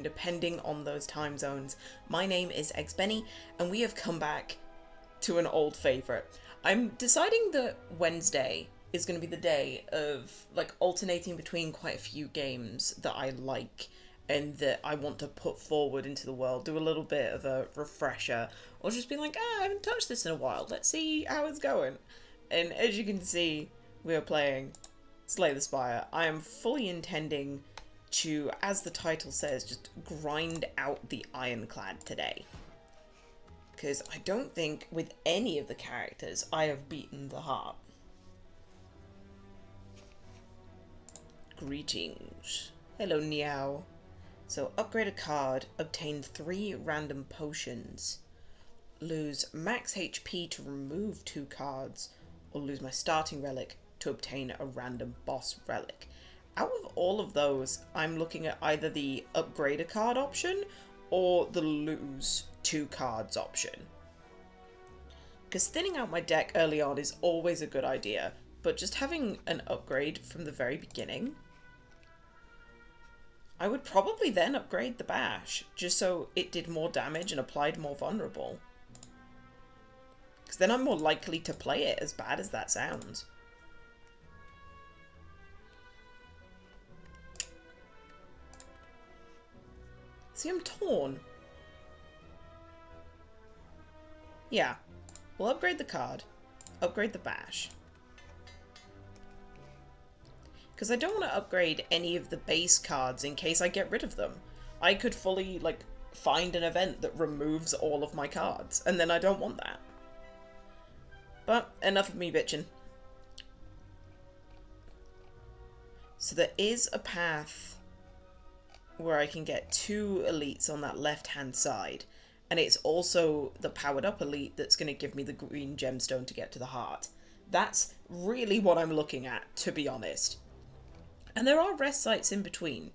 depending on those time zones. My name is Eggsbenny, and we have come back to an old favourite. I'm deciding that Wednesday is going to be the day of, like, alternating between quite a few games that I like and that I want to put forward into the world, do a little bit of a refresher, or just be like, I haven't touched this in a while, let's see how it's going. And as you can see, we are playing Slay the Spire. I am fully intending to, as the title says, just grind out the Ironclad today. Because I don't think with any of the characters I have beaten the heart. Greetings. Hello, Niao. So, upgrade a card, obtain 3 random potions, lose max HP to remove 2 cards, or lose my starting relic to obtain a random boss relic. Out of all of those, I'm looking at either the upgrade a card option or the lose 2 cards option. Because thinning out my deck early on is always a good idea, but just having an upgrade from the very beginning, I would probably then upgrade the bash, just so it did more damage and applied more vulnerable. Because then I'm more likely to play it, as bad as that sounds. See, I'm torn. Yeah, we'll upgrade the card, upgrade the bash. Because I don't want to upgrade any of the base cards in case I get rid of them. I could fully, like, find an event that removes all of my cards, and then I don't want that. But enough of me bitching. So there is a path where I can get 2 elites on that left-hand side, and it's also the powered up elite that's going to give me the green gemstone to get to the heart. That's really what I'm looking at, to be honest. And there are rest sites in between.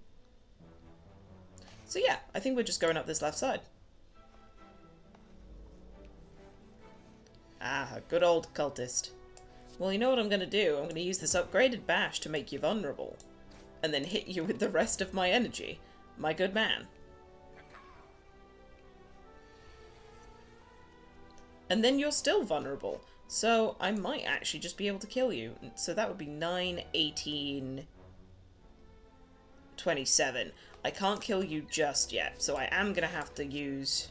So yeah, I think we're just going up this left side. Ah, a good old cultist. Well, you know what I'm going to do? I'm going to use this upgraded bash to make you vulnerable. And then hit you with the rest of my energy. My good man. And then you're still vulnerable. So I might actually just be able to kill you. So that would be 9, 18... 27. I can't kill you just yet, so I am going to have to use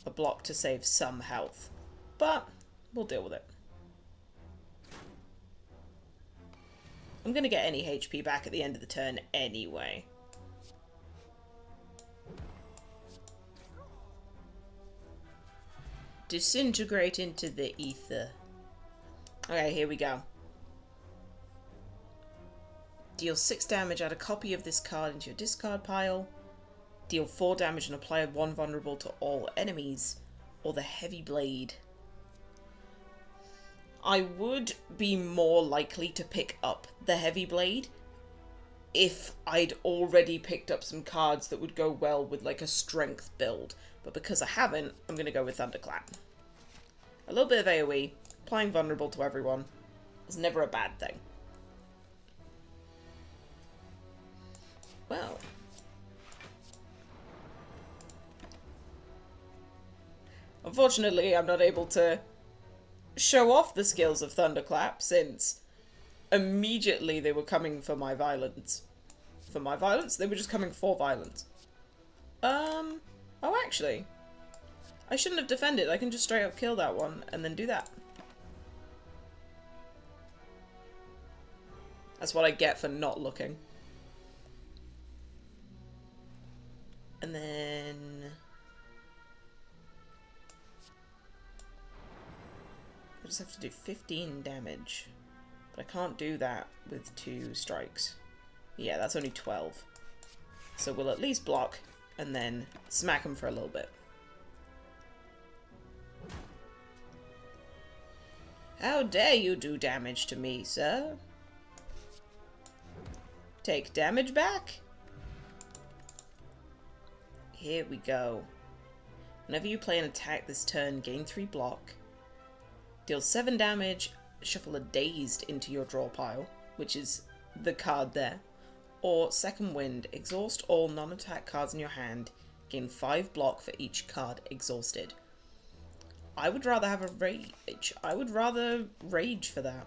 a block to save some health. But we'll deal with it. I'm going to get any HP back at the end of the turn anyway. Disintegrate into the ether. Okay, here we go. Deal 6 damage, add a copy of this card into your discard pile. Deal 4 damage and apply 1 vulnerable to all enemies. Or the heavy blade. I would be more likely to pick up the heavy blade if I'd already picked up some cards that would go well with, like, a strength build. But because I haven't, I'm going to go with Thunderclap. A little bit of AoE, applying vulnerable to everyone, is never a bad thing. Well, unfortunately, I'm not able to show off the skills of Thunderclap since immediately they were coming for my violence. For my violence? They were just coming for violence. Oh, actually, I shouldn't have defended. I can just straight up kill that one and then do that. That's what I get for not looking. And then I just have to do 15 damage. But I can't do that with 2 strikes. Yeah, that's only 12. So we'll at least block and then smack him for a little bit. How dare you do damage to me, sir? Take damage back? Here we go. Whenever you play an attack this turn, gain 3 block. Deal 7 damage, shuffle a Dazed into your draw pile, which is the card there. or Second Wind. Exhaust all non-attack cards in your hand. Gain 5 block for each card exhausted. I would rather have a rage. I would rather rage for that.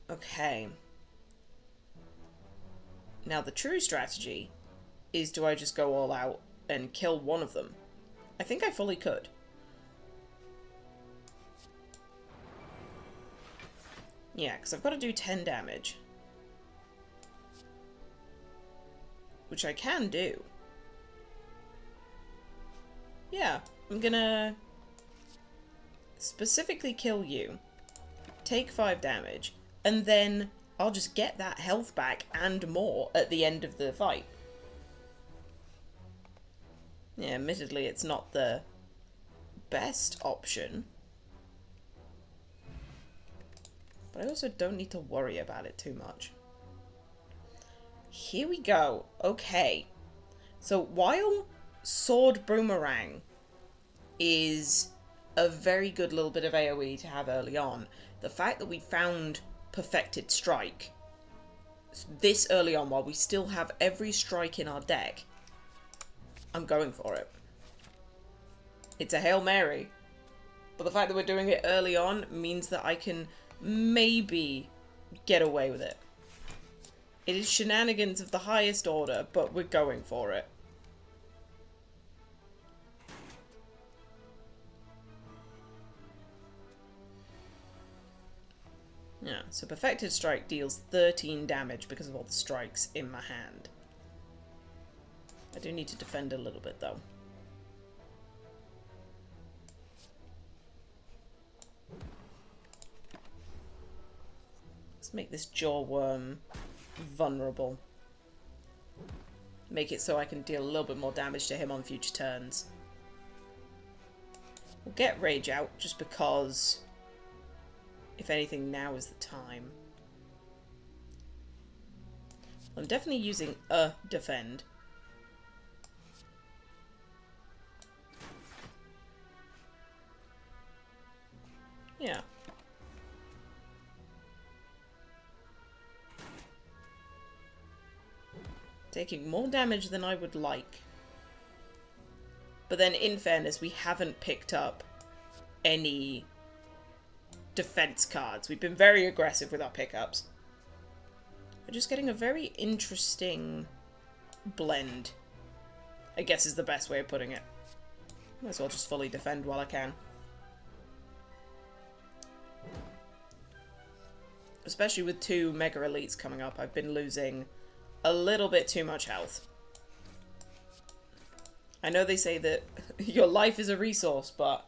Okay. Now the true strategy is, do I just go all out and kill one of them? I think I fully could. Yeah, because I've got to do 10 damage. Which I can do. Yeah, I'm gonna specifically kill you, take 5 damage, and then I'll just get that health back and more at the end of the fight. Yeah, admittedly it's not the best option. But I also don't need to worry about it too much. Here we go. Okay. So while Sword Boomerang is a very good little bit of AoE to have early on, the fact that we found Perfected Strike this early on while we still have every strike in our deck, I'm going for it. It's a Hail Mary. But the fact that we're doing it early on means that I can maybe get away with it. It is shenanigans of the highest order, but we're going for it. Yeah, so Perfected Strike deals 13 damage because of all the strikes in my hand. I do need to defend a little bit, though. Let's make this Jaw Worm vulnerable. Make it so I can deal a little bit more damage to him on future turns. We'll get Rage out just because, if anything, now is the time. I'm definitely using a defend. Yeah. Taking more damage than I would like. But then, in fairness, we haven't picked up any defense cards. We've been very aggressive with our pickups. We're just getting a very interesting blend, I guess is the best way of putting it. Might as well just fully defend while I can. Especially with 2 Mega Elites coming up, I've been losing a little bit too much health. I know they say that your life is a resource, but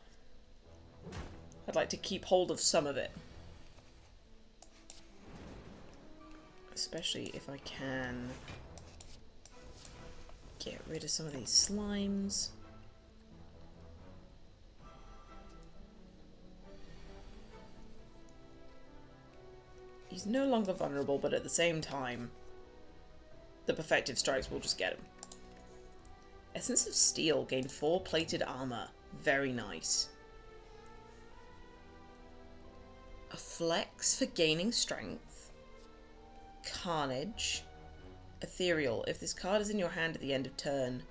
I'd like to keep hold of some of it. Especially if I can get rid of some of these slimes. He's no longer vulnerable, but at the same time, the Perfective Strikes will just get him. Essence of Steel, gain 4 plated armor. Very nice. A Flex for gaining strength. Carnage. Ethereal. If this card is in your hand at the end of turn,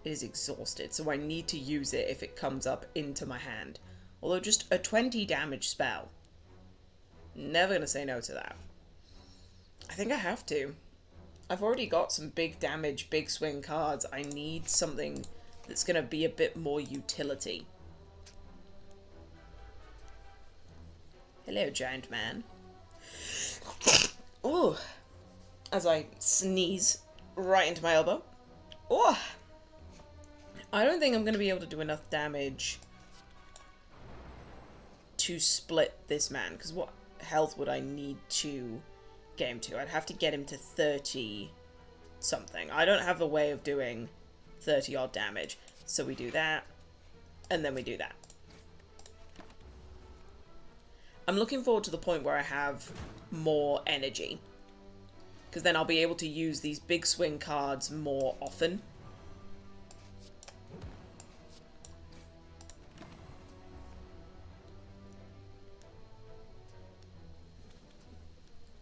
it is exhausted, so I need to use it if it comes up into my hand. Although just a 20 damage spell. Never gonna say no to that. I think I have to. I've already got some big damage, big swing cards. I need something that's gonna be a bit more utility. Hello, giant man. Ooh. As I sneeze right into my elbow. Oh! I don't think I'm gonna be able to do enough damage to split this man, because what health would I need to get him to? I'd have to get him to 30 something. I don't have a way of doing 30 odd damage. So we do that, and then we do that. I'm looking forward to the point where I have more energy, because then I'll be able to use these big swing cards more often.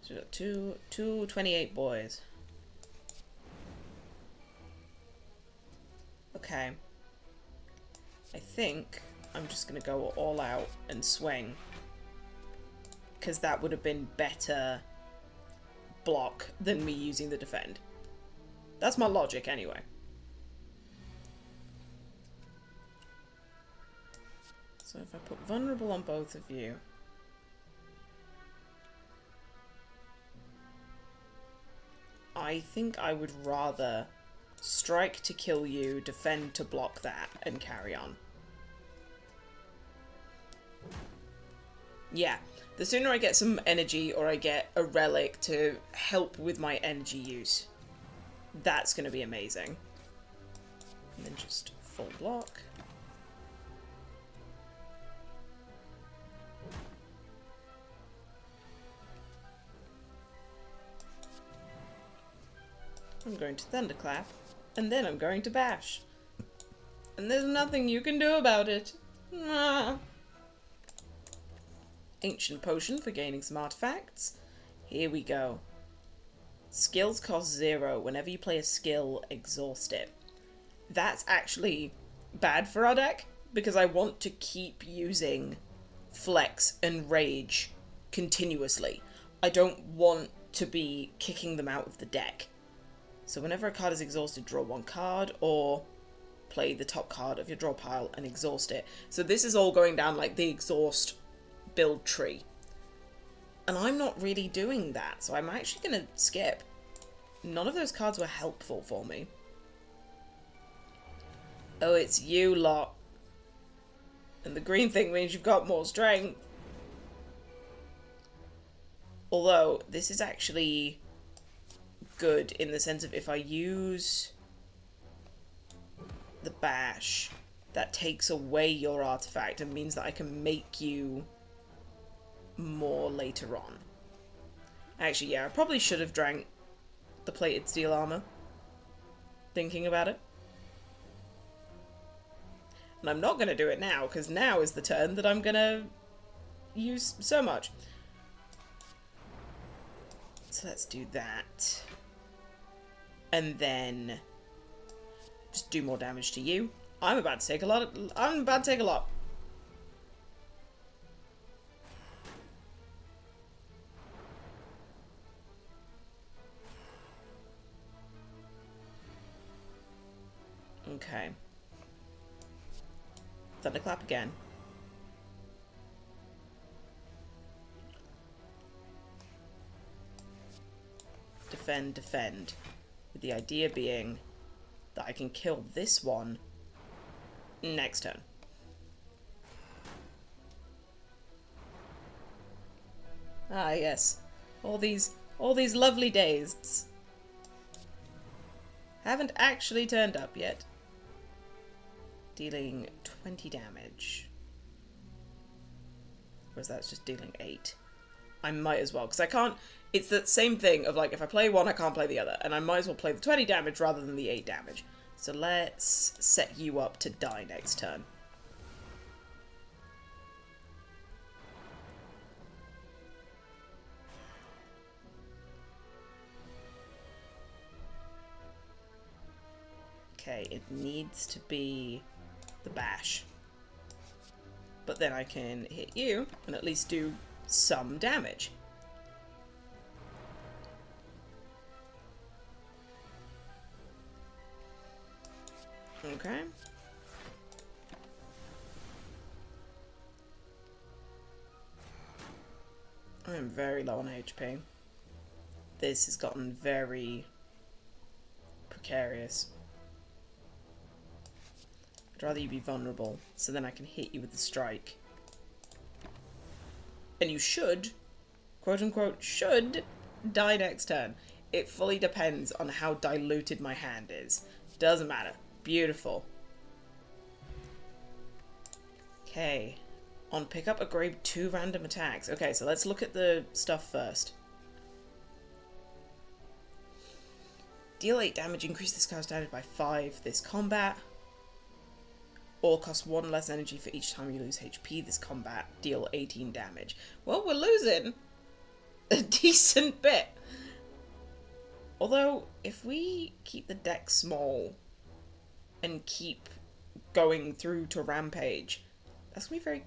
So we got two 28 boys. Okay. I think I'm just gonna go all out and swing. Because that would have been better block than me using the defend. That's my logic anyway. So if I put vulnerable on both of you. I think I would rather strike to kill you, defend to block that, and carry on. Yeah, the sooner I get some energy or I get a relic to help with my energy use, that's going to be amazing. And then just full block. I'm going to Thunderclap, and then I'm going to Bash. And there's nothing you can do about it. Ah. Ancient Potion for gaining some artifacts. Here we go. Skills cost 0. Whenever you play a skill, exhaust it. That's actually bad for our deck, because I want to keep using Flex and Rage continuously. I don't want to be kicking them out of the deck. So whenever a card is exhausted, draw one card, or play the top card of your draw pile and exhaust it. So this is all going down like the exhaust build tree. And I'm not really doing that, so I'm actually going to skip. None of those cards were helpful for me. Oh, it's you lot. And the green thing means you've got more strength. Although, this is actually good in the sense of if I use the Bash, that takes away your artifact and means that I can make you more later on. Actually, yeah, I probably should have drank the plated steel armor, thinking about it. And I'm not going to do it now, because now is the turn that I'm going to use so much. So let's do that. And then just do more damage to you. I'm about to take a lot. I'm about to take a lot. Okay. Thunderclap again. Defend, defend. With the idea being that I can kill this one next turn. Ah, yes. All these lovely days haven't actually turned up yet. Dealing 20 damage. Whereas that's just dealing 8. I might as well, because I can't... It's the same thing of, like, if I play one, I can't play the other. And I might as well play the 20 damage rather than the 8 damage. So let's set you up to die next turn. Okay, it needs to be the Bash. But then I can hit you and at least do some damage. Okay. I am very low on HP. This has gotten very precarious. I'd rather you be vulnerable, so then I can hit you with the strike. And you should, quote unquote, should die next turn. It fully depends on how diluted my hand is. Doesn't matter. Beautiful. Okay. On pickup, upgrade 2 random attacks. Okay, so let's look at the stuff first. Deal 8 damage, increase this card's damage by 5 this combat. Or cost 1 less energy for each time you lose HP this combat. Deal 18 damage. Well, we're losing. a decent bit. Although, if we keep the deck small and keep going through to Rampage, that's going to be very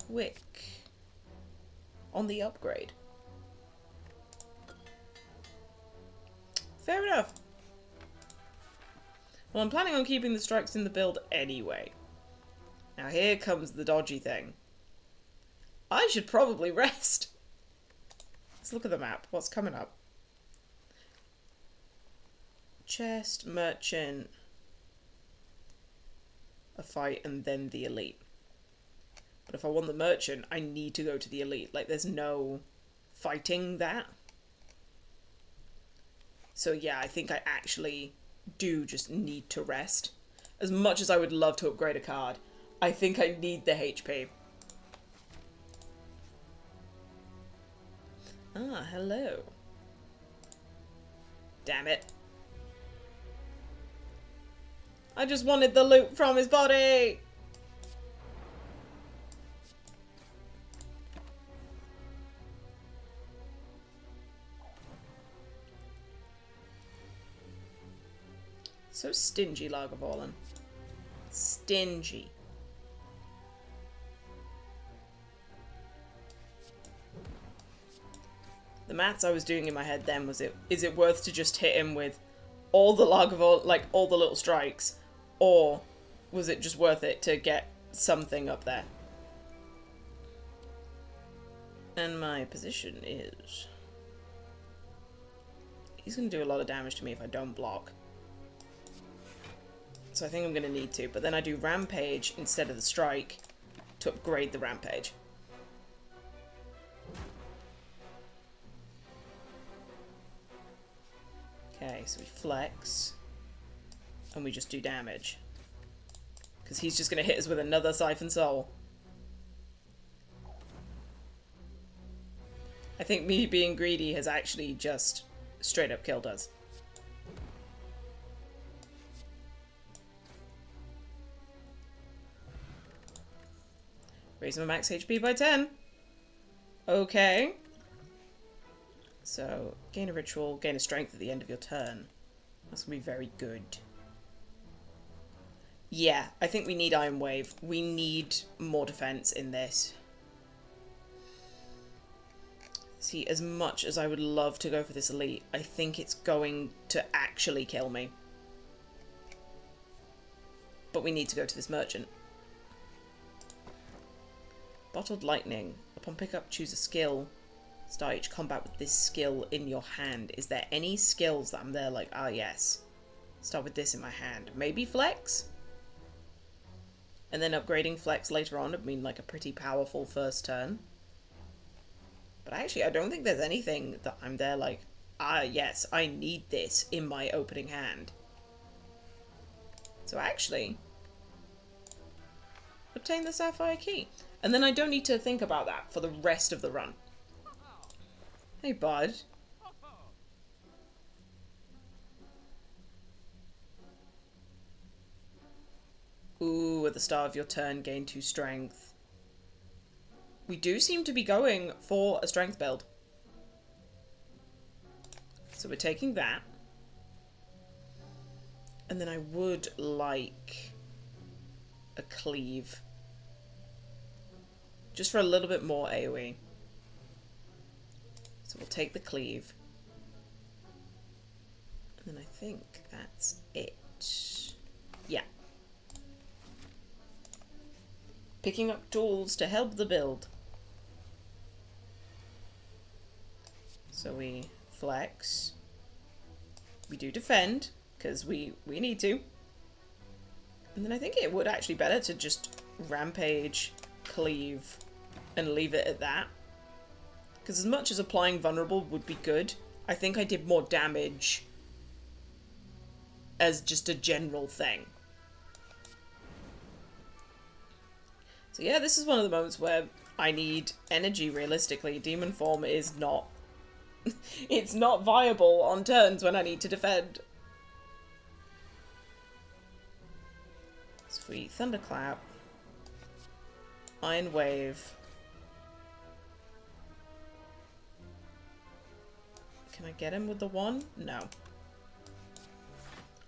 quick on the upgrade. Fair enough. Well, I'm planning on keeping the strikes in the build anyway. Now here comes the dodgy thing. I should probably rest. Let's look at the map. What's coming up? Chest, merchant, a fight, and then the elite. But if I want the merchant, I need to go to the elite. Like, there's no fighting that. So yeah, I think I actually do just need to rest. As much as I would love to upgrade a card, I think I need the HP. Ah, hello. Damn it. I just wanted the loot from his body! So stingy, Lagavulin. Stingy. The maths I was doing in my head then was, is it worth to just hit him with all the Lagavulin, like all the little strikes, or was it just worth it to get something up there? And my position is... he's going to do a lot of damage to me if I don't block. So I think I'm going to need to. But then I do Rampage instead of the Strike to upgrade the Rampage. Okay, so we flex. And we just do damage. Because he's just going to hit us with another Siphon Soul. I think me being greedy has actually just straight up killed us. Raise my max HP by 10. Okay. So, gain a ritual, gain a strength at the end of your turn. That's going to be very good. Yeah, I think we need Iron Wave. We need more defense in this. See, as much as I would love to go for this elite, I think it's going to actually kill me. But we need to go to this merchant. Bottled Lightning. Upon pickup, choose a skill. Start each combat with this skill in your hand. Is there any skills that I'm there like, ah yes. Start with this in my hand. Maybe Flex? And then upgrading Flex later on would mean like a pretty powerful first turn. But actually, I don't think there's anything that I'm there like, ah yes, I need this in my opening hand. So actually, obtain the Sapphire Key. And then I don't need to think about that for the rest of the run. Hey, bud. Ooh, at the start of your turn, gain 2 strength. We do seem to be going for a strength build. So we're taking that. And then I would like a cleave. Just for a little bit more AoE. So we'll take the cleave. And then I think that's it. Yeah. Picking up tools to help the build. So we flex. We do defend, because we need to. And then I think it would actually better to just rampage, cleave, and leave it at that. Because as much as applying vulnerable would be good, I think I did more damage as just a general thing. So yeah, this is one of the moments where I need energy realistically. Demon form is not... it's not viable on turns when I need to defend. Sweet. Thunderclap. Iron Wave. Can I get him with the one? No.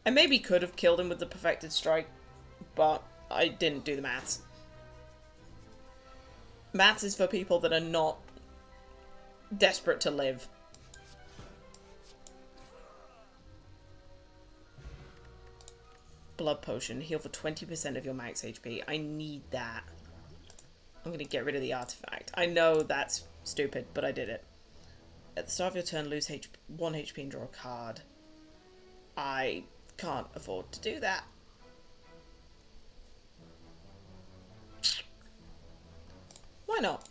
I maybe could have killed him with the perfected strike, but I didn't do the maths. Maths is for people that are not desperate to live. Blood potion. Heal for 20% of your max HP. I need that. I'm going to get rid of the artifact. I know that's stupid, but I did it. At the start of your turn, lose 1 HP and draw a card. I can't afford to do that. Why not?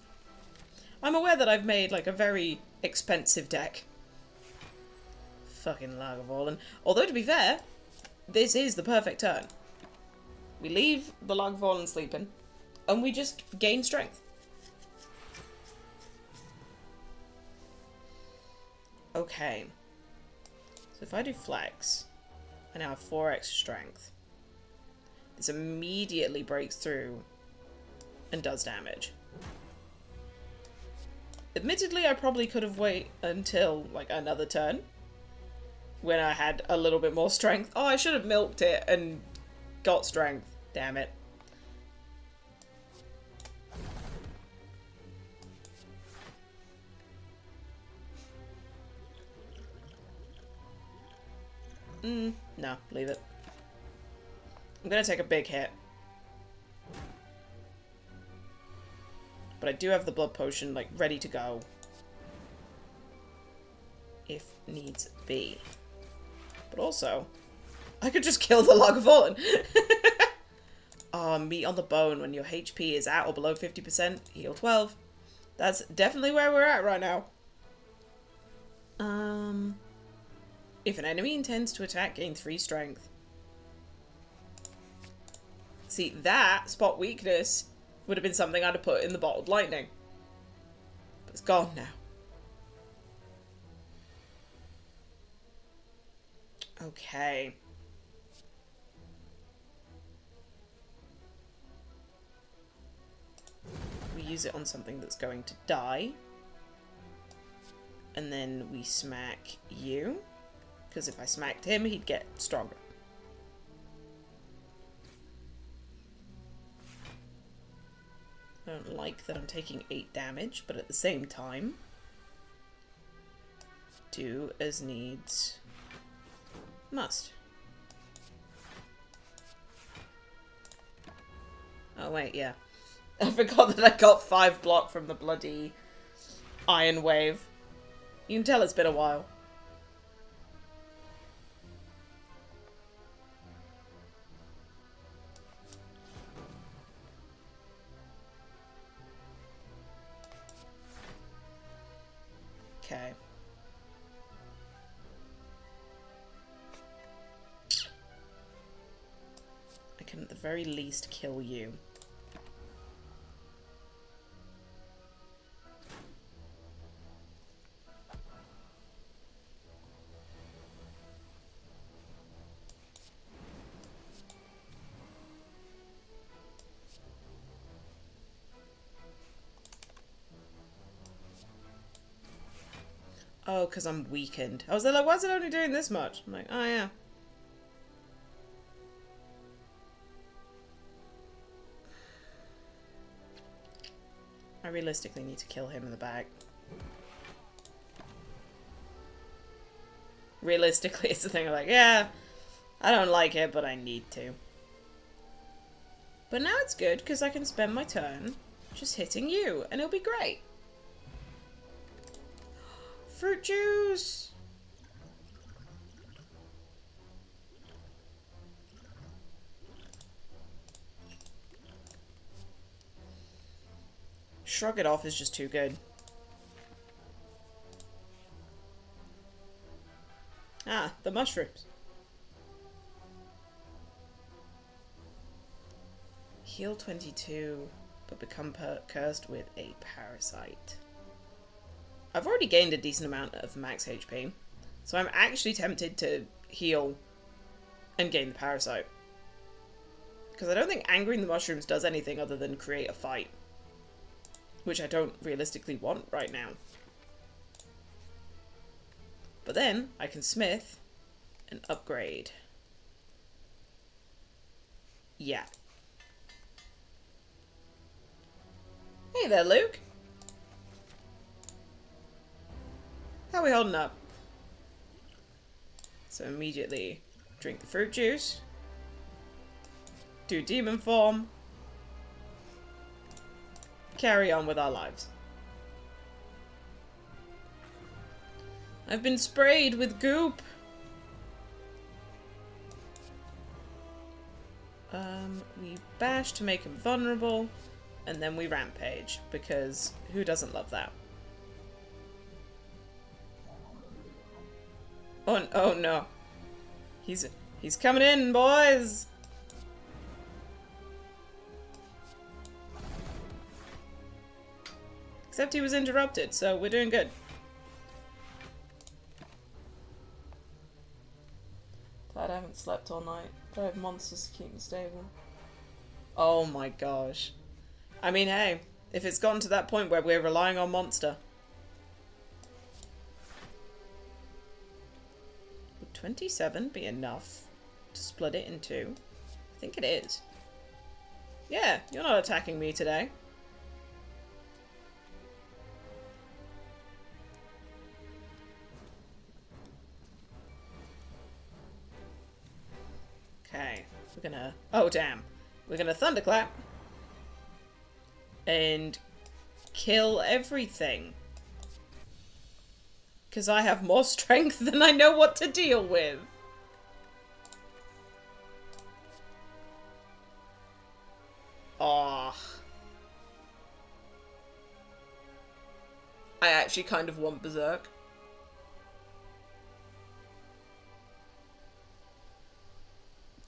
I'm aware that I've made like a very expensive deck. Fucking Lagavulin. Although to be fair, this is the perfect turn. We leave the Lagavulin sleeping, and we just gain strength. Okay. So if I do flex, I now have 4 extra strength. This immediately breaks through and does damage. Admittedly, I probably could have waited until, like, another turn. When I had a little bit more strength. Oh, I should have milked it and got strength. Damn it. No, leave it. I'm gonna take a big hit. But I do have the blood potion, like, ready to go. If needs be. But also, I could just kill the Lagavulin. Oh, meat on the bone. When your HP is at or below 50%, heal 12. That's definitely where we're at right now. If an enemy intends to attack, gain 3 strength. See, that spot weakness would have been something I'd have put in the bottled lightning. But it's gone now. Okay. We use it on something that's going to die. And then we smack you. Because if I smacked him, he'd get stronger. I don't like that I'm taking 8 damage, but at the same time, do as needs must. Oh wait, yeah. I forgot that I got 5 block from the bloody Iron Wave. You can tell it's been a while. Okay. I can at the very least kill you. Oh, because I'm weakened. I was like, why is it only doing this much? I'm like, oh yeah. I realistically need to kill him in the back. Realistically, it's the thing I'm like, yeah, I don't like it, but I need to. But now it's good, because I can spend my turn just hitting you, and it'll be great. Fruit juice! Shrug it off is just too good. Ah, the mushrooms. Heal 22, but become cursed with a parasite. I've already gained a decent amount of max HP, so I'm actually tempted to heal and gain the parasite. Because I don't think angering the mushrooms does anything other than create a fight. Which I don't realistically want right now. But then I can smith and upgrade. Yeah. Hey there, Luke. How are we holding up? So immediately drink the fruit juice. Do demon form. Carry on with our lives. I've been sprayed with goop. We bash to make him vulnerable, and then we rampage, because who doesn't love that? Oh no. He's coming in, boys! Except he was interrupted, so we're doing good. Glad I haven't slept all night. But I have monsters to keep me stable. Oh my gosh. I mean, hey, if it's gotten to that point where we're relying on monster. Would 27 be enough to split it in two? I think it is. Yeah, you're not attacking me today. Okay, we're gonna... Oh, damn. We're gonna thunderclap. And kill everything. Because I have more strength than I know what to deal with. Oh. I actually kind of want Berserk.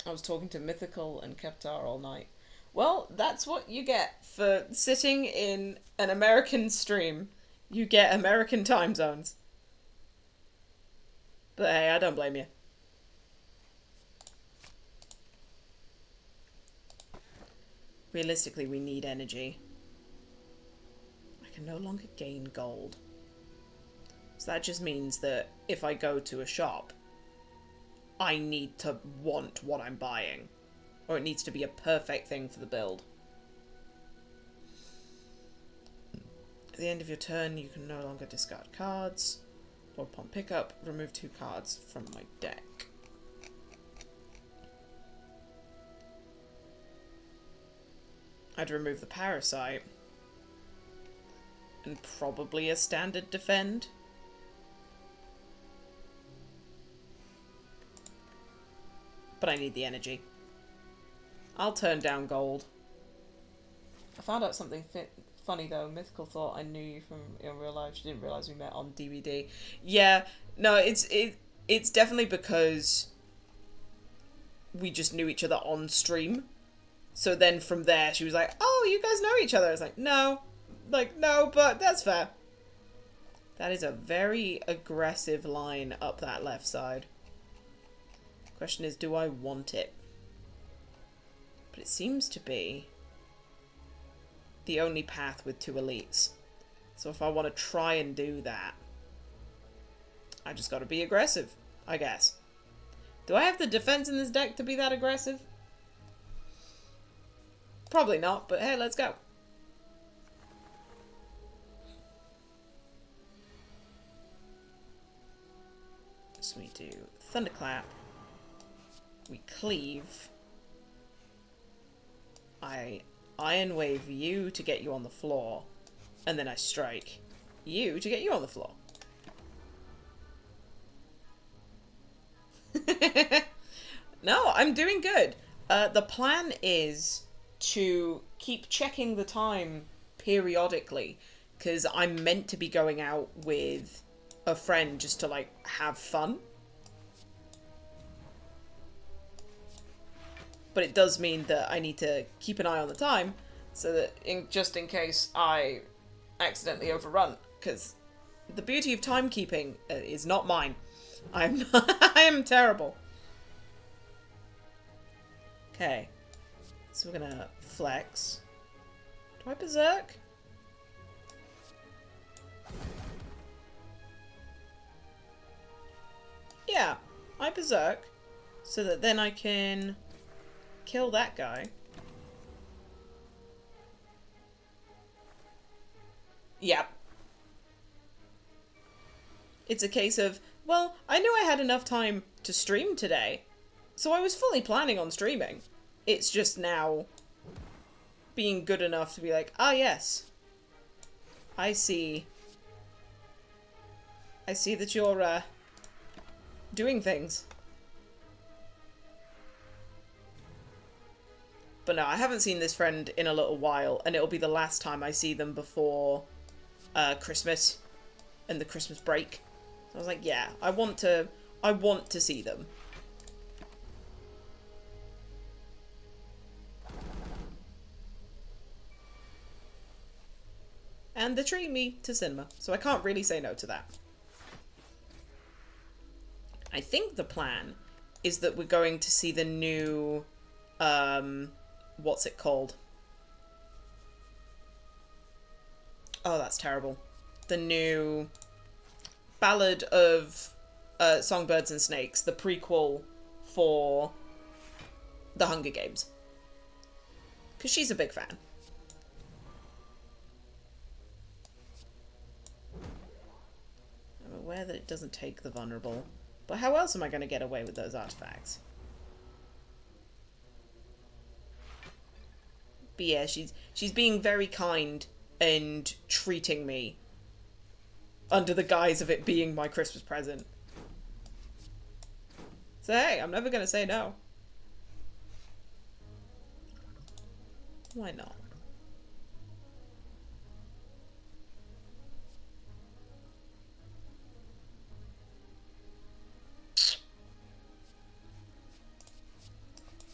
I was talking to Mythical and Keptar all night. Well, that's what you get for sitting in an American stream. You get American time zones. But hey, I don't blame you. Realistically, we need energy. I can no longer gain gold. So that just means that if I go to a shop, I need to want what I'm buying. Or it needs to be a perfect thing for the build. At the end of your turn, you can no longer discard cards. Or upon pickup, remove 2 cards from my deck. I'd remove the Parasite. And probably a standard defend. But I need the energy. I'll turn down gold. I found out something funny though. Mythical thought I knew you from in real life. She didn't realise we met on DVD. Yeah, no, it's definitely because we just knew each other on stream. So then from there she was like, "Oh, you guys know each other." I was like, "No." Like, "No, but that's fair." That is a very aggressive line up that left side. Question is, do I want it? But it seems to be the only path with 2 elites. So if I want to try and do that, I just got to be aggressive, I guess. Do I have the defense in this deck to be that aggressive? Probably not, but hey, let's go. So we do Thunderclap. We cleave. I Iron Wave you to get you on the floor. And then I strike you to get you on the floor. No, I'm doing good. The plan is to keep checking the time periodically. Because I'm meant to be going out with a friend just to, like, have fun. But it does mean that I need to keep an eye on the time, so that just in case I accidentally overrun, because the beauty of timekeeping is not mine. I am terrible. Okay, so we're gonna flex. Do I berserk? I berserk so that then I can kill that guy. Yep. It's a case of, well, I knew I had enough time to stream today, so I was fully planning on streaming. It's just now being good enough to be like, ah, yes, I see. I see that you're, doing things. But no, I haven't seen this friend in a little while, and it'll be the last time I see them before, Christmas and the Christmas break. So I was like, yeah, I want to see them. And they treat me to cinema, so I can't really say no to that. I think the plan is that we're going to see the new, what's it called? Oh, that's terrible. The new Ballad of Songbirds and Snakes, the prequel for the Hunger Games. Because she's a big fan. I'm aware that it doesn't take the vulnerable. But how else am I going to get away with those artifacts? But yeah, she's being very kind and treating me under the guise of it being my Christmas present. So hey, I'm never going to say no. Why not?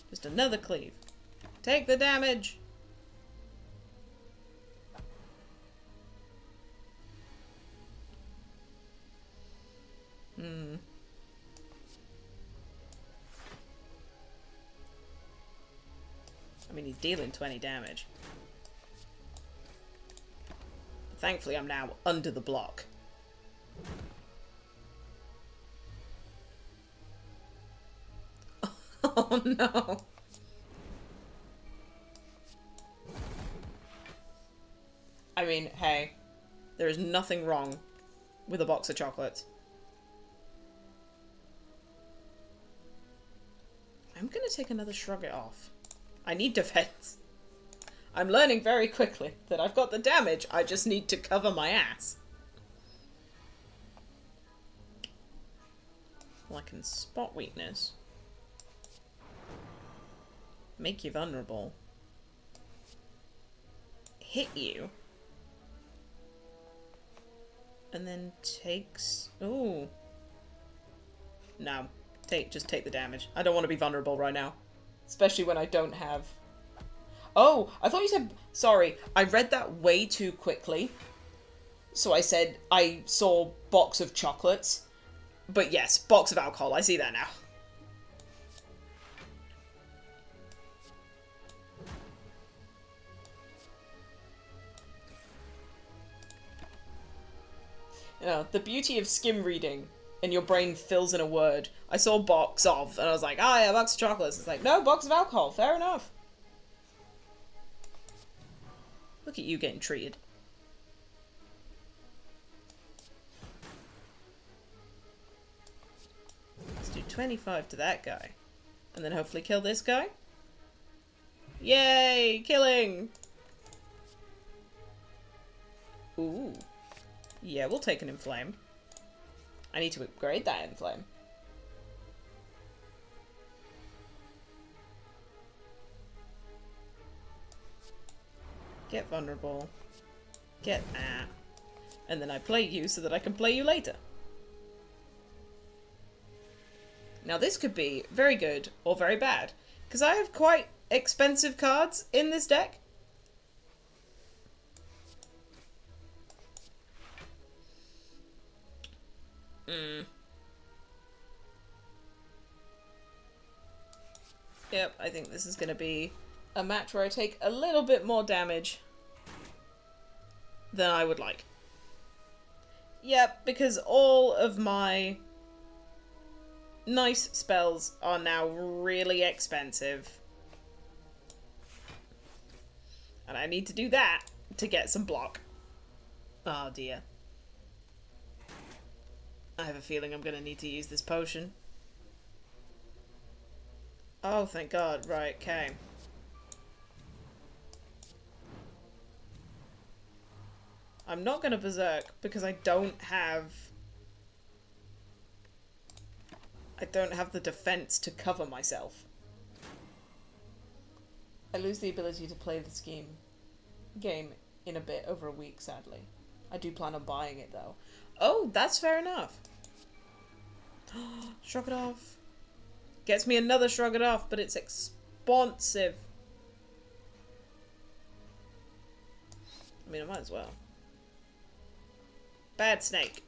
Just another cleave. Take the damage! I mean, he's dealing 20 damage. Thankfully, I'm now under the block. Oh no. I mean, hey, there is nothing wrong with a box of chocolates. I'm gonna take another shrug it off. I need defense. I'm learning very quickly that I've got the damage, I just need to cover my ass. Well, I can spot weakness. Make you vulnerable. Hit you. And then takes... Ooh. No. Just take the damage. I don't want to be vulnerable right now. Especially when I don't have... Oh! I thought you said... Sorry. I read that way too quickly. So I said I saw box of chocolates. But yes, box of alcohol. I see that now. You know, the beauty of skim reading and your brain fills in a word. I saw box of, and I was like, ah, yeah, box of chocolates. It's like, no, box of alcohol. Fair enough. Look at you getting treated. Let's do 25 to that guy. And then hopefully kill this guy. Yay! Killing! Ooh. Yeah, we'll take an inflame. I need to upgrade that inflame. Get vulnerable. Get that. And then I play you so that I can play you later. Now this could be very good or very bad. Because I have quite expensive cards in this deck. Yep, I think this is going to be a match where I take a little bit more damage than I would like. Yep, because all of my nice spells are now really expensive. And I need to do that to get some block. Oh dear. I have a feeling I'm gonna need to use this potion. Oh, thank God. Right, okay. I'm not gonna berserk because I don't have the defense to cover myself. I lose the ability to play this game in a bit over a week, sadly. I do plan on buying it though. Oh, that's fair enough. Shrug it off. Gets me another shrug it off, but it's expensive. I mean, I might as well. Bad snake.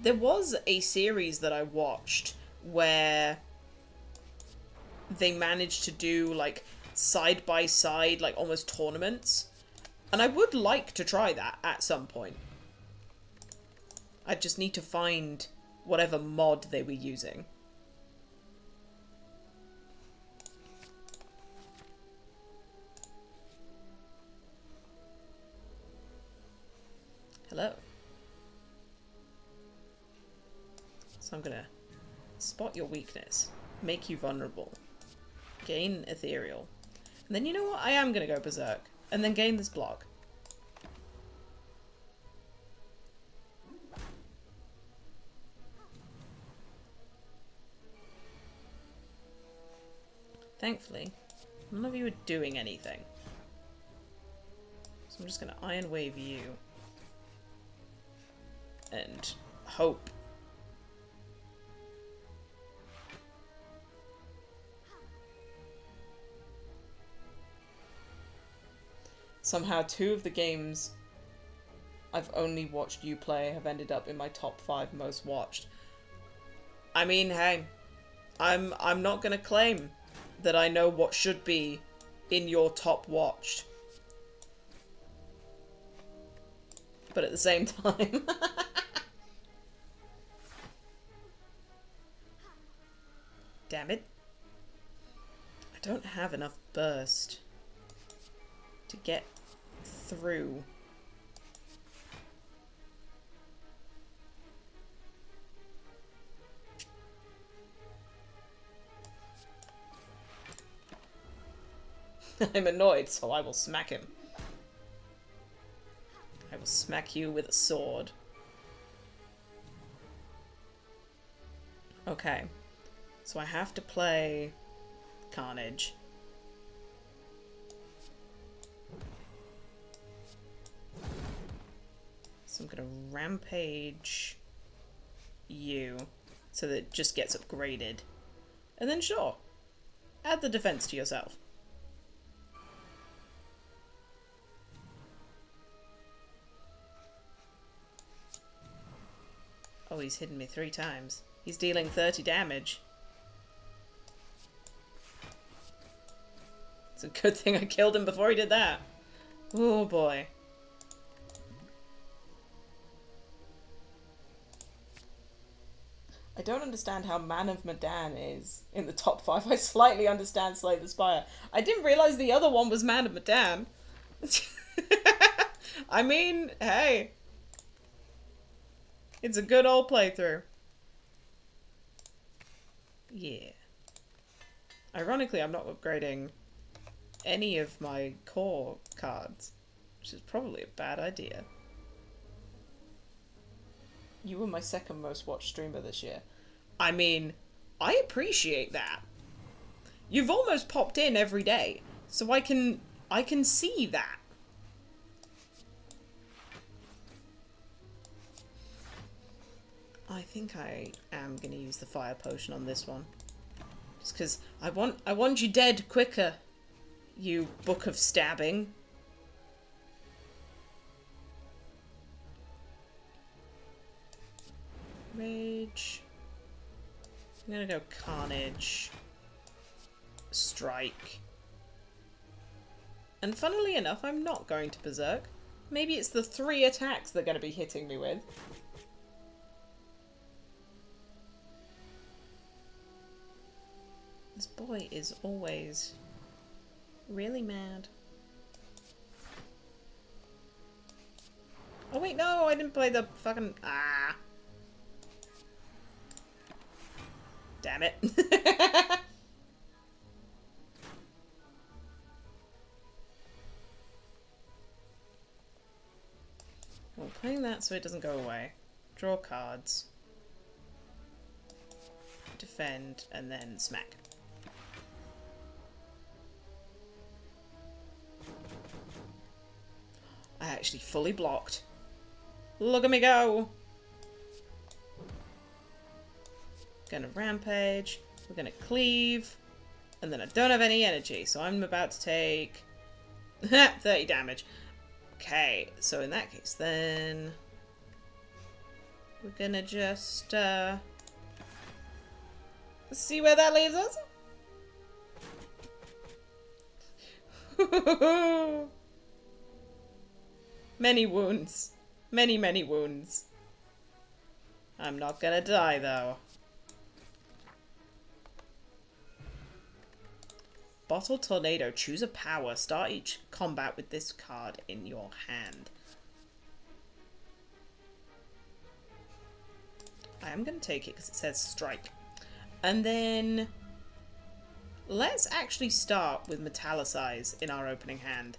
There was a series that I watched where they managed to do like side by side, like almost tournaments. And I would like to try that at some point. I just need to find whatever mod they were using. Hello. So I'm gonna spot your weakness, make you vulnerable, gain ethereal, and then you know what? I am gonna go berserk, and then gain this block. Thankfully, none of you are doing anything. So I'm just gonna Iron Wave you. And hope. Somehow 2 of the games I've only watched you play have ended up in my top 5 most watched. I mean, hey, I'm not gonna claim that I know what should be in your top watched. But at the same time... Damn it. I don't have enough burst to get through. I'm annoyed, so I will smack him. I will smack you with a sword. Okay. So I have to play Carnage. So I'm gonna rampage you so that it just gets upgraded. And then sure, add the defense to yourself. Oh, he's hidden me 3 times. He's dealing 30 damage. It's a good thing I killed him before he did that. Oh boy. I don't understand how Man of Medan is in the top 5. I slightly understand Slay the Spire. I didn't realise the other one was Man of Medan. I mean, hey. It's a good old playthrough. Yeah. Ironically, I'm not upgrading any of my core cards, which is probably a bad idea. You were my 2nd most watched streamer this year. I mean, I appreciate that. You've almost popped in every day, so I can see that. I think I am gonna use the fire potion on this one. Just because I want you dead quicker, you book of stabbing. Rage. I'm gonna go Carnage. Strike. And funnily enough, I'm not going to Berserk. Maybe it's the 3 attacks they're going to be hitting me with. This boy is always really mad. Oh wait, no, I didn't play the fucking... Ah. Damn it. Well, playing that so it doesn't go away. Draw cards. Defend, and then smack. I actually fully blocked. Look at me go! Gonna rampage. We're gonna cleave. And then I don't have any energy, so I'm about to take 30 damage. Okay, so in that case then we're gonna just see where that leaves us. Many wounds. Many, many wounds. I'm not gonna die, though. Bottle Tornado. Choose a power. Start each combat with this card in your hand. I am gonna take it because it says strike. And then let's actually start with Metallicize in our opening hand.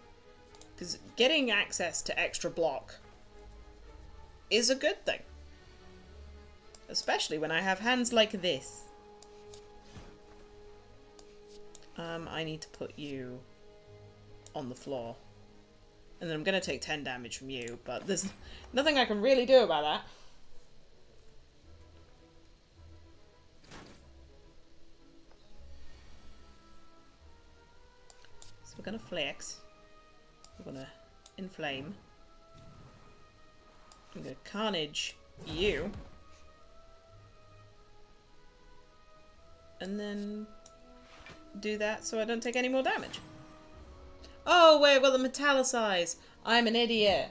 Because getting access to extra block is a good thing. Especially when I have hands like this. I need to put you on the floor. And then I'm going to take 10 damage from you, but there's nothing I can really do about that. So we're going to flex. We're going to inflame. I'm going to carnage you. And then do that so I don't take any more damage. Oh, wait, well, the Metallicize. I'm an idiot.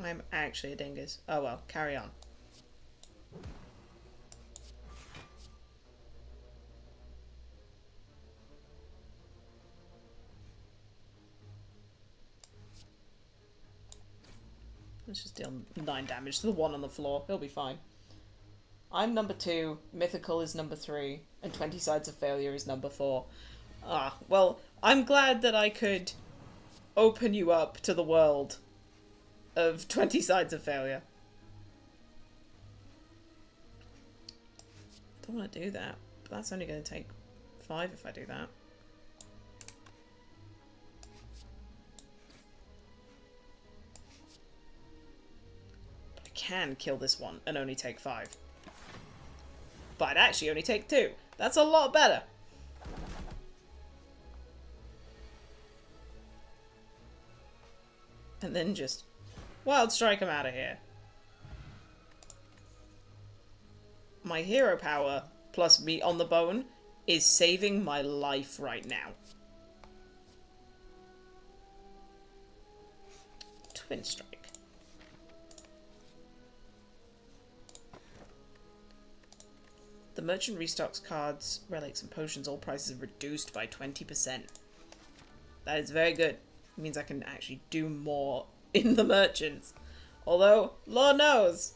I'm actually a dingus. Oh, well, carry on. Let's just deal 9 damage to the one on the floor. He'll be fine. I'm number 2, Mythical is number 3, and 20 Sides of Failure is number 4. Ah, well, I'm glad that I could open you up to the world of 20 Sides of Failure. Don't want to do that, but that's only going to take 5 if I do that. Can kill this one and only take 5. But I'd actually only take 2. That's a lot better. And then just wild strike him out of here. My hero power plus meat on the bone is saving my life right now. Twin strike. The merchant restocks cards, relics, and potions. All prices are reduced by 20%. That is very good. It means I can actually do more in the merchants. Although, Lord knows,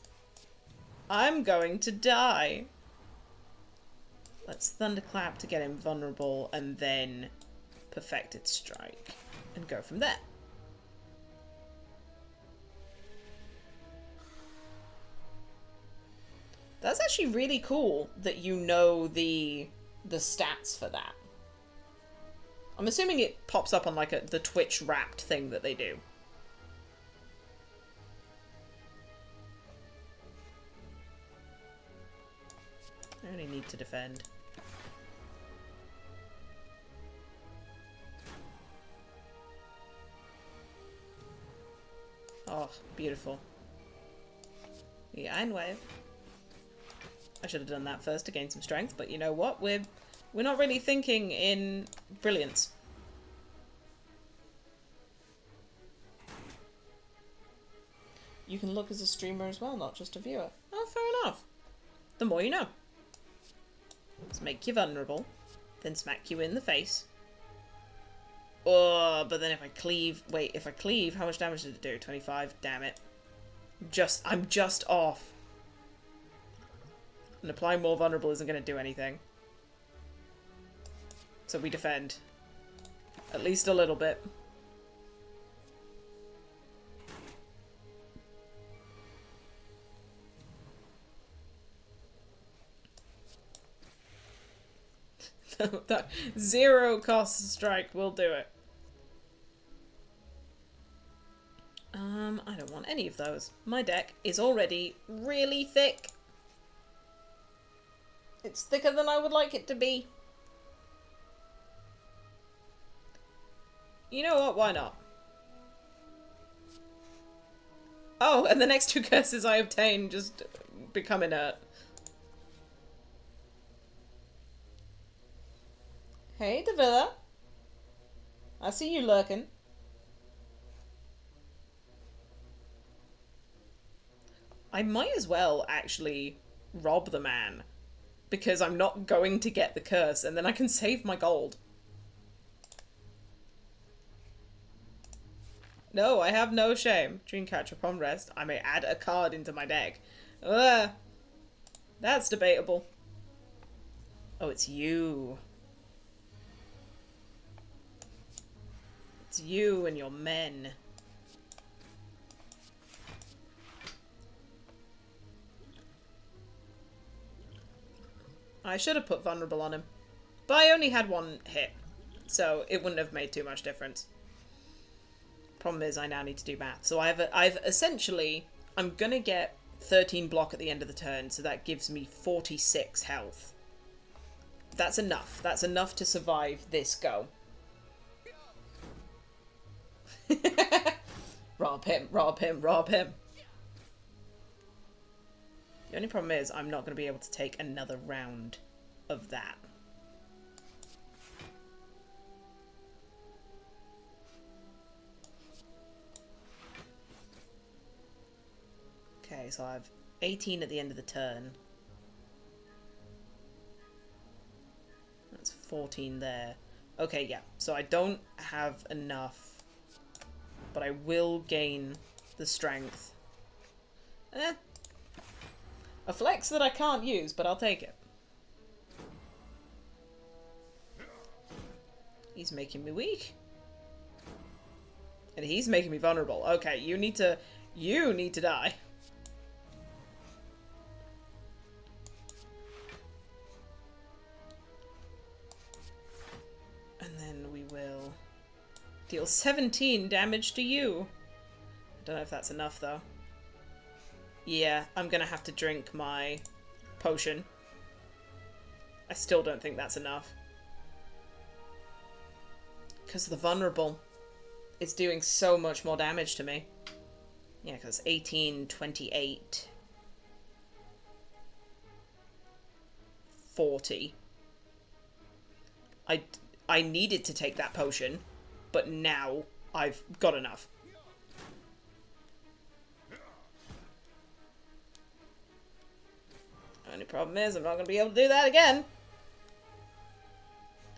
I'm going to die. Let's Thunderclap to get him vulnerable, and then Perfected Strike, and go from there. That's actually really cool that you know the stats for that. I'm assuming it pops up on like the Twitch Wrapped thing that they do. I only need to defend. Oh, beautiful. The Iron Wave. I should have done that first to gain some strength, but you know what? We're not really thinking in brilliance. You can look as a streamer as well, not just a viewer. Oh, fair enough. The more you know. Let's make you vulnerable, then smack you in the face. Oh, but then if I cleave... Wait, if I cleave, how much damage did it do? 25? Damn it. I'm just off. And applying more vulnerable isn't going to do anything. So we defend. At least a little bit. That zero cost strike will do it. I don't want any of those. My deck is already really thick. It's thicker than I would like it to be. You know what? Why not? Oh, and the next two curses I obtain just become inert. Hey, Davila. I see you lurking. I might as well actually rob the man, because I'm not going to get the curse, and then I can save my gold. No, I have no shame. Dreamcatcher upon rest. I may add a card into my deck. Ugh. That's debatable. Oh, it's you. It's you and your men. I should have put vulnerable on him. But I only had one hit, so it wouldn't have made too much difference. Problem is, I now need to do math. So I've essentially... I'm gonna get 13 block at the end of the turn, so that gives me 46 health. That's enough. That's enough to survive this go. Rob him, rob him, rob him. The only problem is I'm not going to be able to take another round of that. Okay, so I have 18 at the end of the turn. That's 14 there. Okay, yeah. So I don't have enough, but I will gain the strength. A flex that I can't use, but I'll take it. He's making me weak. And he's making me vulnerable. Okay, you need to die. And then we will deal 17 damage to you. I don't know if that's enough, though. Yeah, I'm gonna have to drink my potion. I still don't think that's enough. Because the vulnerable is doing so much more damage to me. Yeah, because 18, 28, 40. I needed to take that potion, but now I've got enough. Only problem is I'm not going to be able to do that again.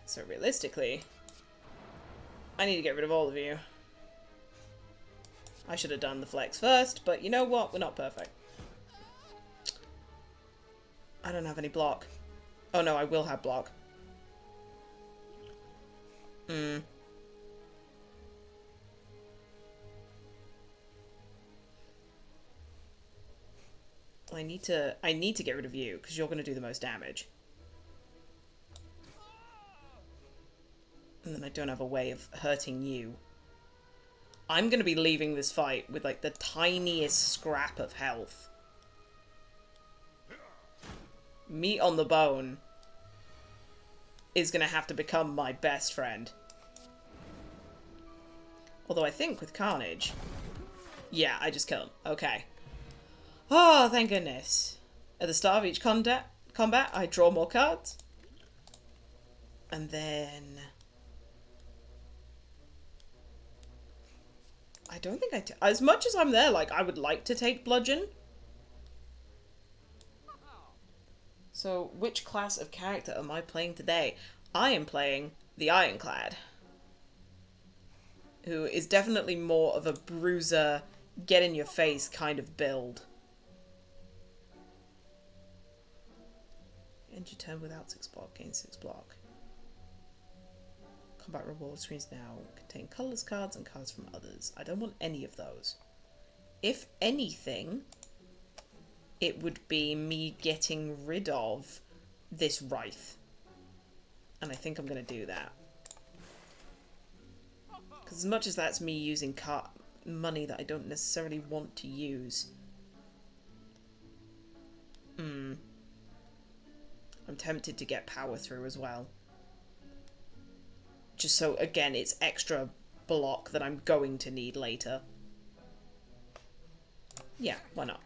So realistically, I need to get rid of all of you. I should have done the flex first, but you know what? We're not perfect. I don't have any block. Oh no, I will have block. I need to get rid of you, because you're going to do the most damage. And then I don't have a way of hurting you. I'm going to be leaving this fight with, like, the tiniest scrap of health. Meat on the bone is going to have to become my best friend. Although I think with Carnage... Yeah, I just killed him. Okay. Oh, thank goodness. At the start of each combat, combat, I draw more cards. And then... I don't think as much as I'm there, like, I would like to take Bludgeon. So, which class of character am I playing today? I am playing the Ironclad, who is definitely more of a bruiser, get in your face kind of build. End your turn without 6 block, gain 6 block. Combat reward screens now contain colours cards and cards from others. I don't want any of those. If anything, it would be me getting rid of this Wraith. And I think I'm going to do that. Because as much as that's me using money that I don't necessarily want to use. I'm tempted to get power through as well. Just so, again, it's extra block that I'm going to need later. Yeah, why not?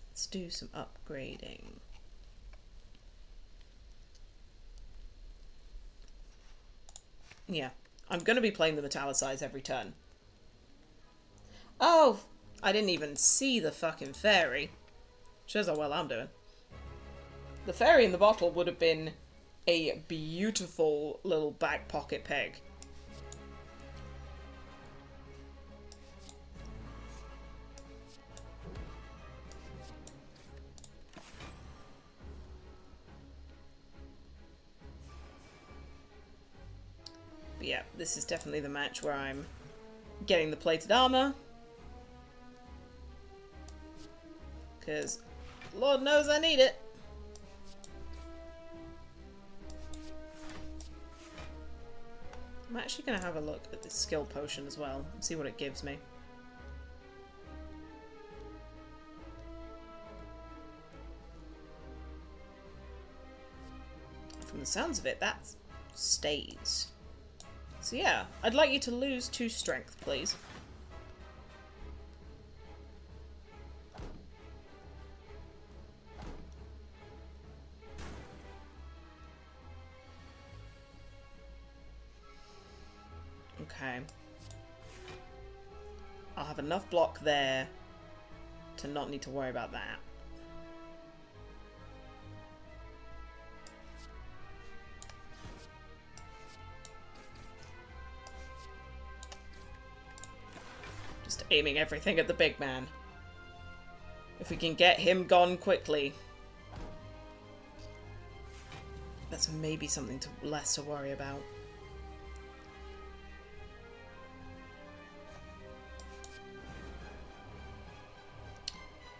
Let's do some upgrading. Yeah, I'm going to be playing the Metallicize every turn. Oh, I didn't even see the fucking fairy. Shows how well I'm doing. The fairy in the bottle would have been a beautiful little back pocket peg. But yeah, this is definitely the match where I'm getting the plated armor. Because Lord knows I need it. I'm actually going to have a look at this skill potion as well and see what it gives me. From the sounds of it, that stays. So yeah, I'd like you to lose 2 strength, please. Okay. I'll have enough block there to not need to worry about that. Just aiming everything at the big man. If we can get him gone quickly, that's maybe something less to worry about.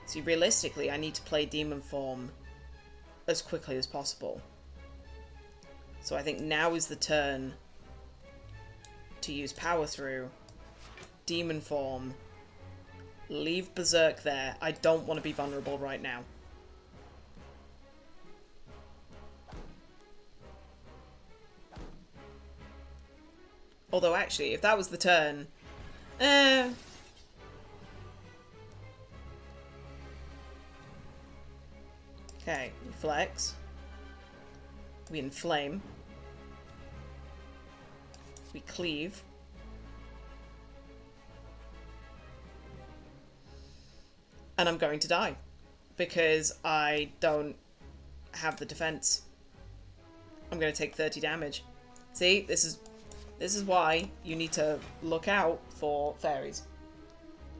See, realistically, I need to play Demon Form as quickly as possible. So I think now is the turn to use Power Through, Demon Form, leave Berserk there. I don't want to be vulnerable right now. Although, actually, if that was the turn... Okay, we flex. We inflame. We cleave. And I'm going to die. Because I don't have the defense. I'm going to take 30 damage. See, this is why you need to look out for fairies.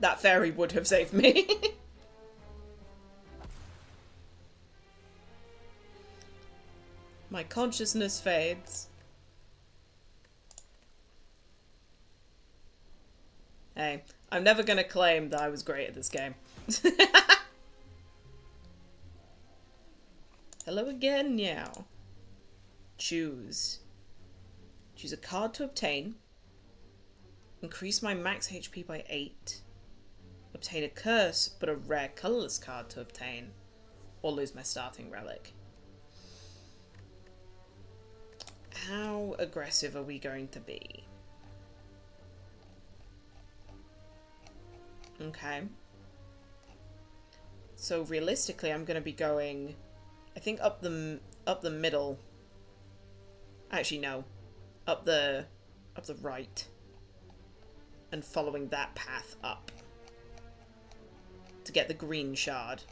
That fairy would have saved me. My consciousness fades. Hey, I'm never gonna claim that I was great at this game. Hello again, Meow. Choose. Choose a card to obtain. Increase my max HP by 8. Obtain a curse, but a rare colorless card to obtain. Or lose my starting relic. How aggressive are we going to be? Okay. So realistically, I'm going to be going, I think up the middle. Actually, no, up the right, and following that path up to get the green shard.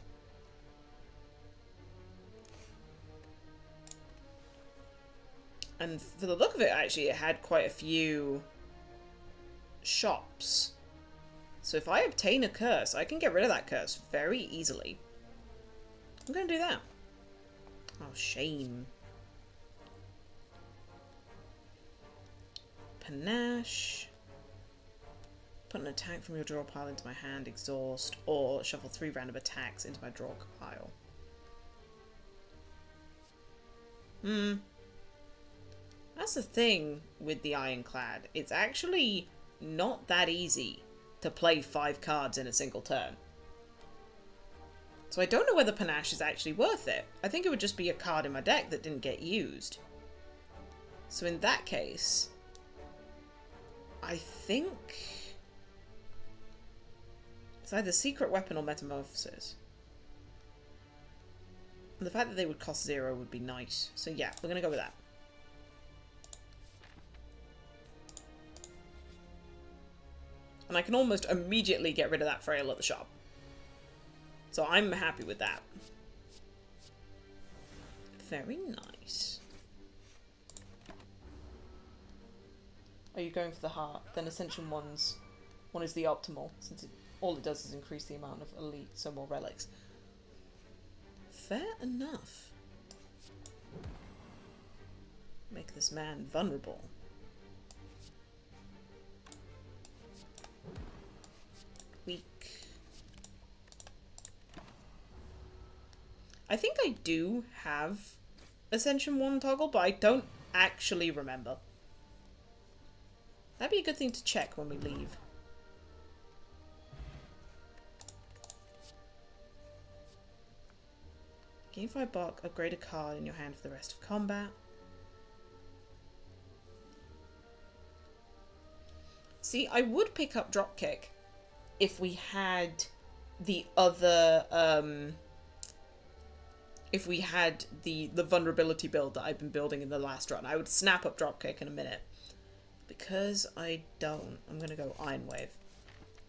And for the look of it, actually, it had quite a few shops. So if I obtain a curse, I can get rid of that curse very easily. I'm going to do that. Oh, shame. Panache. Put an attack from your draw pile into my hand, exhaust, or shuffle 3 random attacks into my draw pile. That's the thing with the Ironclad. It's actually not that easy to play 5 cards in a single turn. So I don't know whether Panache is actually worth it. I think it would just be a card in my deck that didn't get used. So in that case, I think it's either Secret Weapon or Metamorphosis. And the fact that they would cost 0 would be nice. So yeah, we're going to go with that. And I can almost immediately get rid of that frail at the shop. So I'm happy with that. Very nice. Are you going for the heart? Then Ascension one is the optimal, since all it does is increase the amount of elite, so more relics. Fair enough. Make this man vulnerable. Weak. I think I do have Ascension 1 toggle, but I don't actually remember. That'd be a good thing to check when we leave. Gain 5 buck, upgrade a card in your hand for the rest of combat. See, I would pick up Dropkick if we had the other, if we had the vulnerability build that I've been building in the last run. I would snap up Dropkick in a minute. Because I don't, I'm going to go Iron Wave.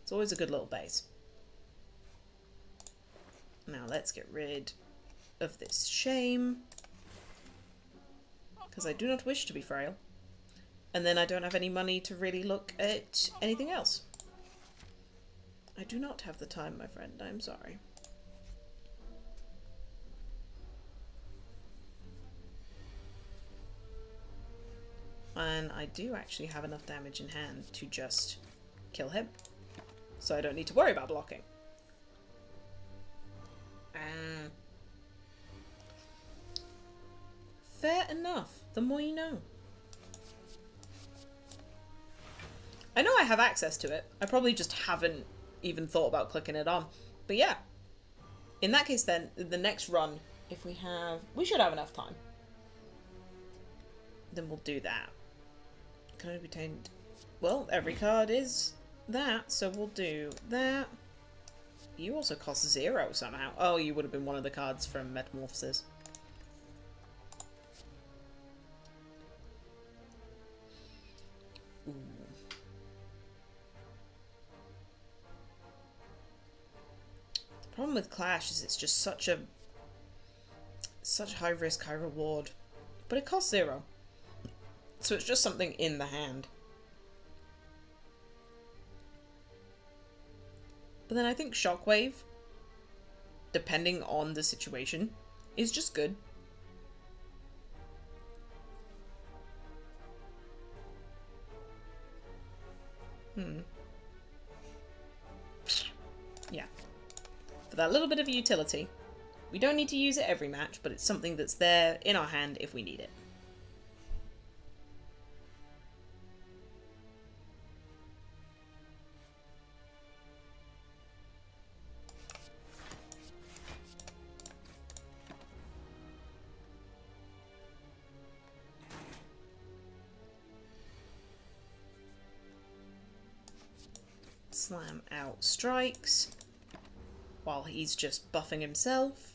It's always a good little base. Now let's get rid of this shame. Because I do not wish to be frail. And then I don't have any money to really look at anything else. I do not have the time, my friend. I'm sorry. And I do actually have enough damage in hand to just kill him. So I don't need to worry about blocking. Fair enough. The more you know. I know I have access to it. I probably just haven't even thought about clicking it on. But yeah. In that case then, the next run, if we have... We should have enough time. Then we'll do that. Can I be tamed? Well, every card is that, so we'll do that. You also cost 0 somehow. Oh, you would have been one of the cards from Metamorphosis. Ooh. The problem with Clash is it's just such high risk, high reward. But it costs 0. So it's just something in the hand. But then I think Shockwave, depending on the situation, is just good. Yeah. For that little bit of utility. We don't need to use it every match, but it's something that's there in our hand if we need it. slam out strikes while he's just buffing himself.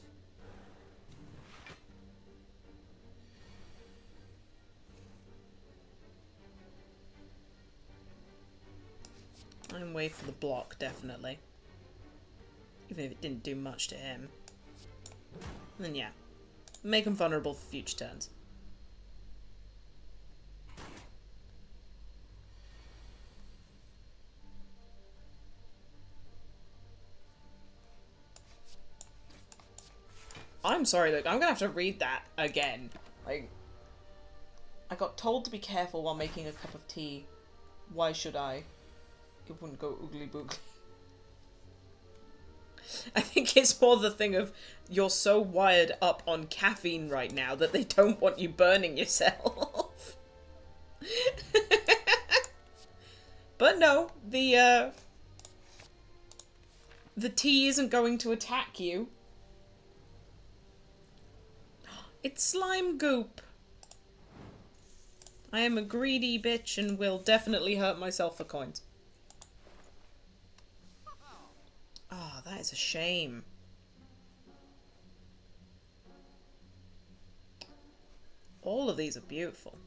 I'm way for the block, definitely. Even if it didn't do much to him. And then yeah, make him vulnerable for future turns. I'm sorry, look, I'm gonna have to read that again. Like, I got told to be careful while making a cup of tea. Why should I? It wouldn't go oogly boogly. I think it's more the thing of you're so wired up on caffeine right now that they don't want you burning yourself. But no, the tea isn't going to attack you. It's slime goop. I am a greedy bitch and will definitely hurt myself for coins. Ah, oh, that is a shame. All of these are beautiful.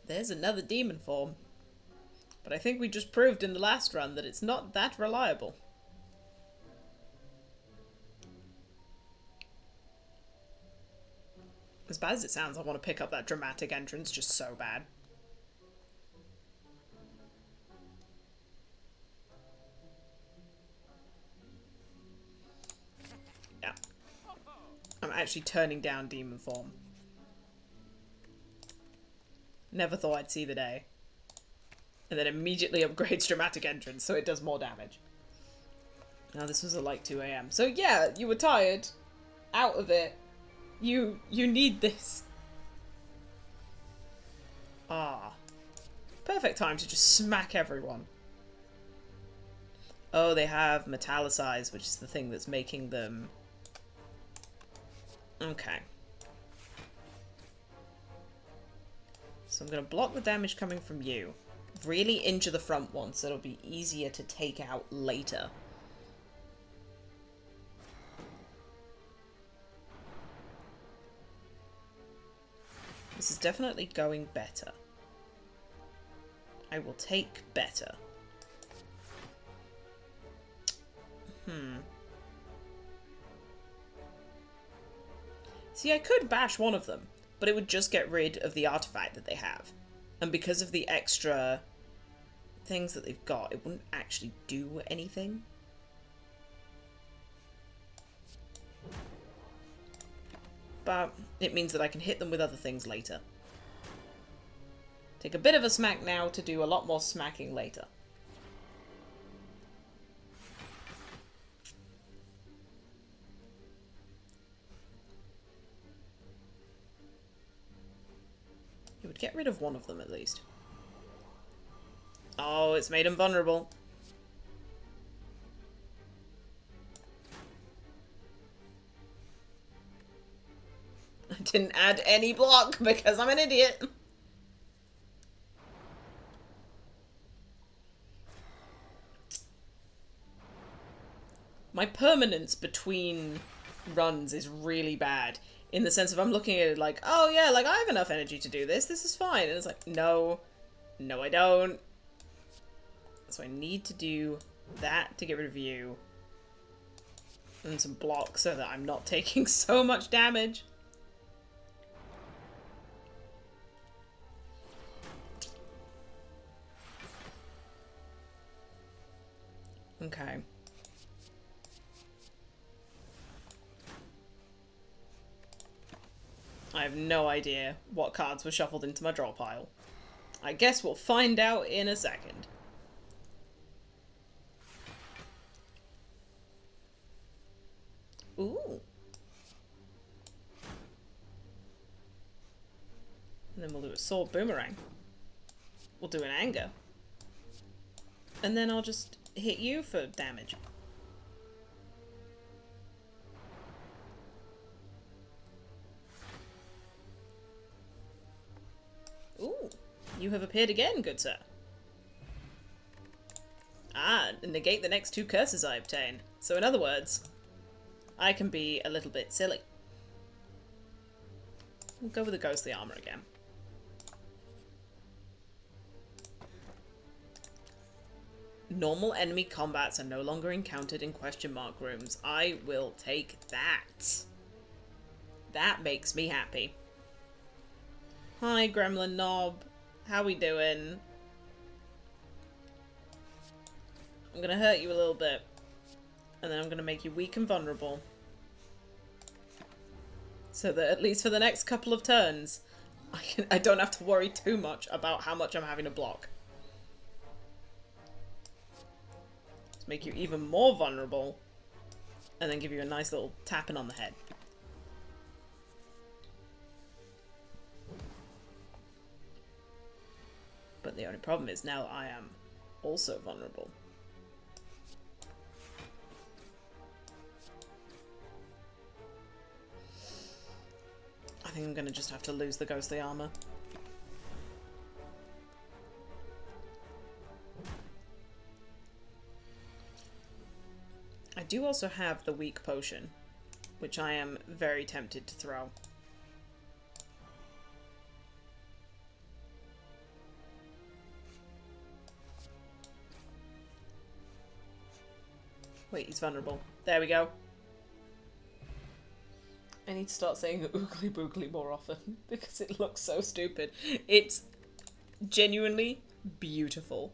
There's another demon form. But I think we just proved in the last run that it's not that reliable. As bad as it sounds, I want to pick up that dramatic entrance just so bad. Yeah. I'm actually turning down demon form. Never thought I'd see the day. And then immediately upgrades dramatic entrance so it does more damage. Now this was at like 2 AM. So yeah, you were tired. Out of it. You need this. Ah. Perfect time to just smack everyone. Oh, they have metallicize, which is the thing that's making them... Okay. So I'm going to block the damage coming from you. Really injure the front one so it'll be easier to take out later. This is definitely going better. I will take better. See, I could bash one of them, but it would just get rid of the artifact that they have. And because of the extra things that they've got, it wouldn't actually do anything. But it means that I can hit them with other things later. Take a bit of a smack now to do a lot more smacking later. It would get rid of one of them at least. Oh, it's made him vulnerable. I didn't add any block because I'm an idiot. My permanence between runs is really bad. In the sense of I'm looking at it like, oh yeah, like I have enough energy to do this. This is fine. And it's like, no. No, I don't. So I need to do that to get rid of you. And some blocks so that I'm not taking so much damage. Okay. I have no idea what cards were shuffled into my draw pile. I guess we'll find out in a second. Ooh. And then we'll do a sword boomerang. We'll do an anger. And then I'll just hit you for damage. Ooh. you have appeared again, good sir. Ah, negate the next 2 curses I obtain. So in other words, I can be a little bit silly. We'll go with the ghostly armor again. Normal enemy combats are no longer encountered in question mark rooms. I will take that. That makes me happy. Hi, Gremlin Knob. How we doing? I'm gonna hurt you a little bit. And then I'm gonna make you weak and vulnerable. So that at least for the next couple of turns, I don't have to worry too much about how much I'm having to block. Let's make you even more vulnerable. And then give you a nice little tapping on the head. But the only problem is now I am also vulnerable. I think I'm gonna just have to lose the ghostly armor. I do also have the weak potion, which I am very tempted to throw. Wait, he's vulnerable. There we go. I need to start saying oogly boogly more often because it looks so stupid. It's genuinely beautiful.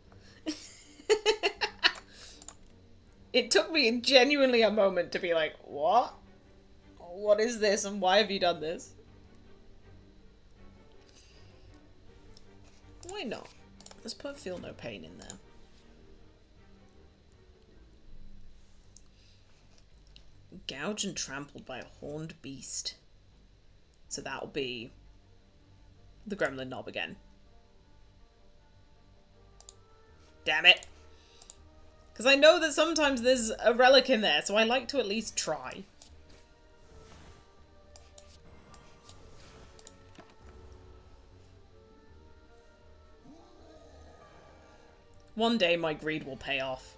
It took me genuinely a moment to be like, what? What is this and why have you done this? Why not? Let's put feel no pain in there. Gouged and trampled by a horned beast. So that'll be the Gremlin Knob again. Damn it! Because I know that sometimes there's a relic in there, so I like to at least try. One day my greed will pay off.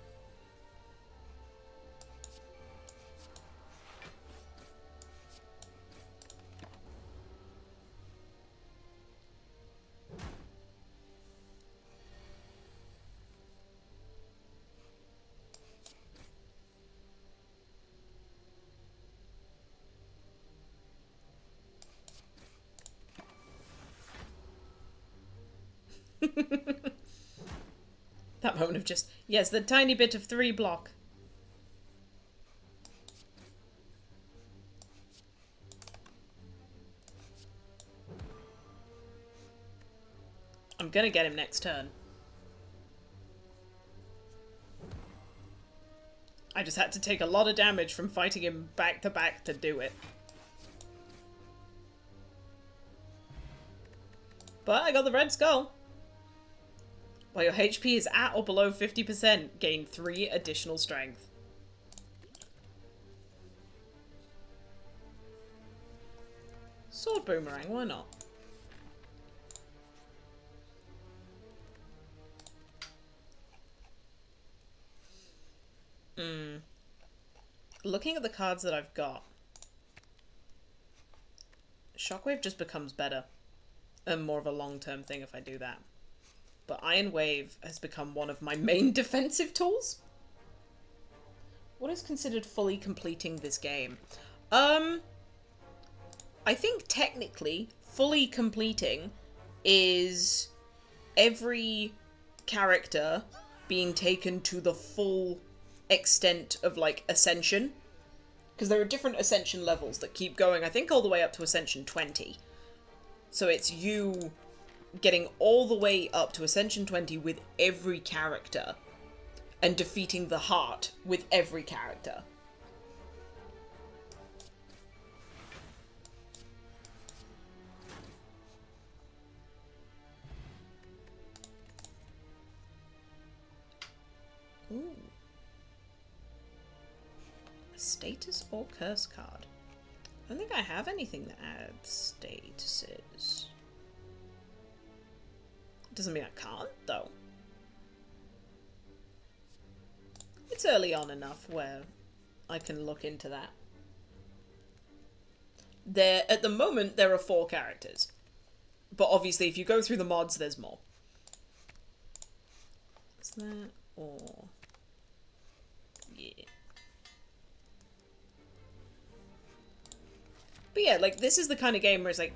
That moment of just, yes, the tiny bit of 3 block. I'm gonna get him next turn. I just had to take a lot of damage from fighting him back to back to do it. But I got the red skull. While your HP is at or below 50%, gain 3 additional strength. Sword boomerang, why not? Looking at the cards that I've got, Shockwave just becomes better and more of a long-term thing if I do that. But Iron Wave has become one of my main defensive tools. What is considered fully completing this game? I think technically fully completing is every character being taken to the full extent of like Ascension. Because there are different Ascension levels that keep going, I think all the way up to Ascension 20. So it's you getting all the way up to Ascension 20 with every character and defeating the heart with every character. Ooh. A status or curse card. I don't think I have anything that adds statuses. Doesn't mean I can't, though. It's early on enough where I can look into that. At the moment, there are 4 characters. But obviously, if you go through the mods, there's more. Is that... or... yeah. But yeah, like, this is the kind of game where it's like,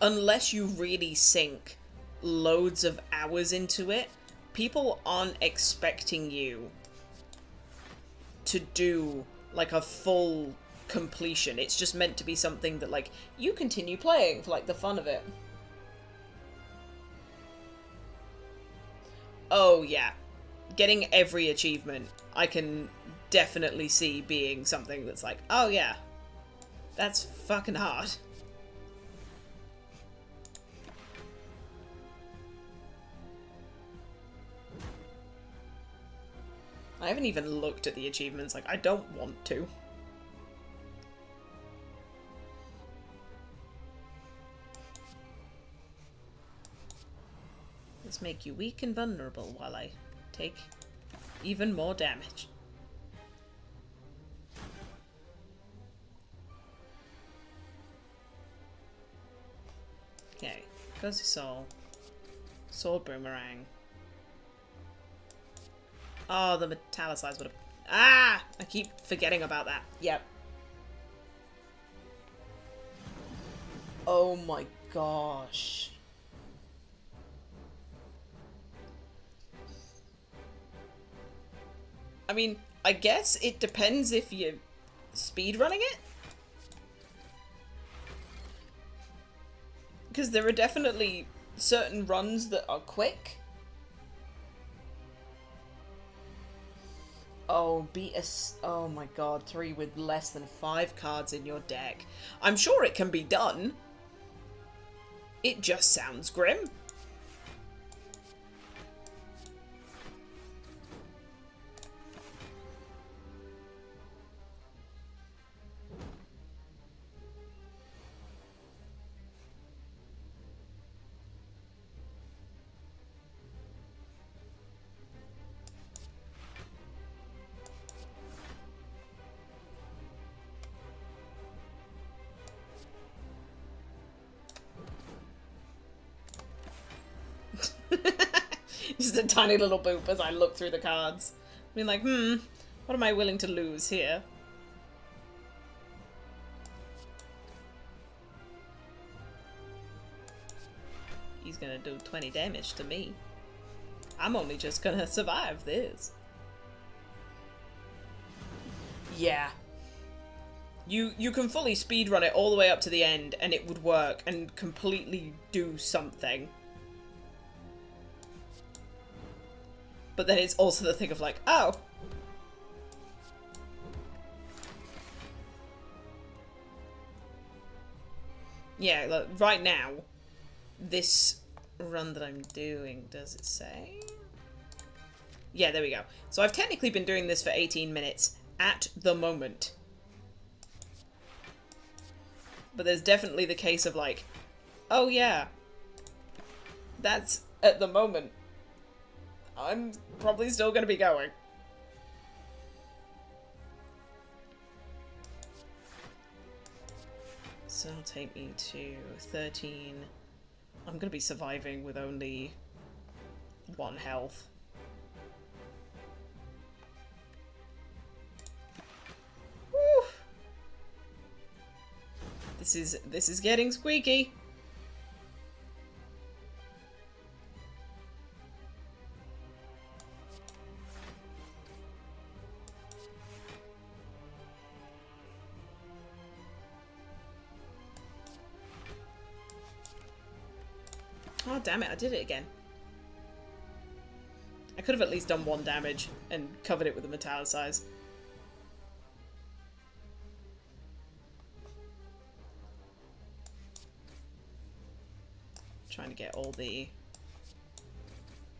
unless you really sink loads of hours into it, people aren't expecting you to do, like, a full completion. It's just meant to be something that, like, you continue playing for, like, the fun of it. Oh, yeah. Getting every achievement, I can definitely see being something that's like, oh, yeah. That's fucking hard. I haven't even looked at the achievements, like, I don't want to. Let's make you weak and vulnerable while I take even more damage. Okay, Cozy Soul. Sword Boomerang. Oh, the Metallicized would have... Ah! I keep forgetting about that. Yep. Oh my gosh. I mean, I guess it depends if you're speedrunning it. Because there are definitely certain runs that are quick. Oh, oh my god, 3 with less than 5 cards in your deck. I'm sure it can be done. It just sounds grim. Just a tiny little boop as I look through the cards. Being like, what am I willing to lose here? He's gonna do 20 damage to me. I'm only just gonna survive this. Yeah. You can fully speedrun it all the way up to the end and it would work and completely do something. But then it's also the thing of like, oh. Yeah, like right now, this run that I'm doing, does it say? Yeah, there we go. So I've technically been doing this for 18 minutes at the moment. But there's definitely the case of like, oh yeah, that's at the moment. I'm probably still going to be going. So it'll take me to 13. I'm going to be surviving with only 1 health. Woo! This is getting squeaky. Oh, damn it, I did it again. I could have at least done 1 damage and covered it with the Metallicize. Trying to get all the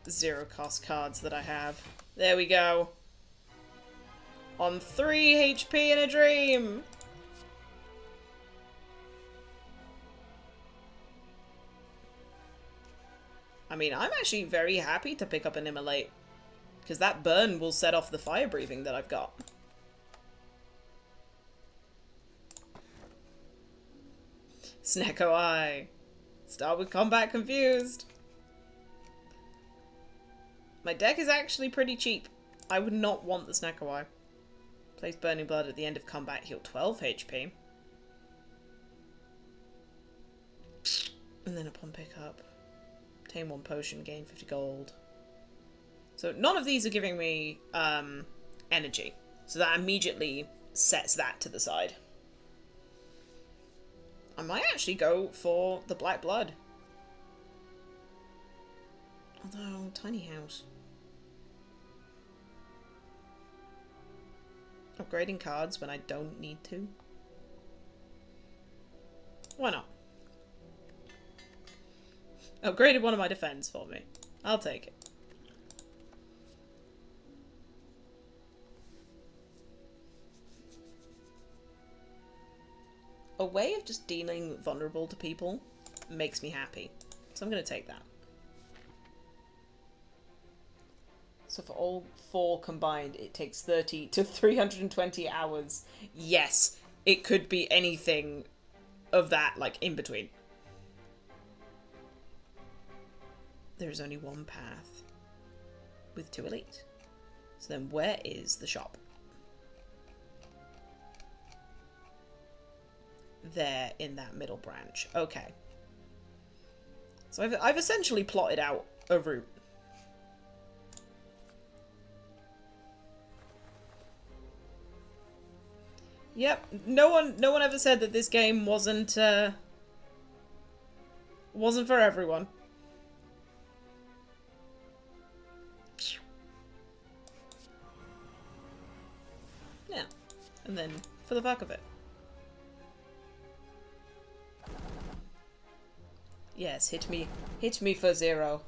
0-cost cards that I have. There we go. On 3 HP in a dream! mean, I'm actually very happy to pick up an immolate, because that burn will set off the fire breathing that I've got. Snecko Eye. Start with combat confused. My deck is actually pretty cheap. I would not want the Snecko Eye. Place Burning Blood at the end of combat, heal 12 HP. And then upon pickup, obtain 1 potion, gain 50 gold. So none of these are giving me energy. So that immediately sets that to the side. I might actually go for the Black Blood. Although, tiny house. Upgrading cards when I don't need to. Why not? Upgraded one of my defense for me. I'll take it. A way of just dealing vulnerable to people makes me happy. So I'm going to take that. So for all 4 combined, it takes 30 to 320 hours. Yes, it could be anything of that, like, in between. There's only one path with 2 elite. So then where is the shop? There in that middle branch. Okay. So I've essentially plotted out a route. Yep, no one ever said that this game wasn't for everyone. Yeah. And then for the fuck of it. Yes, hit me for 0.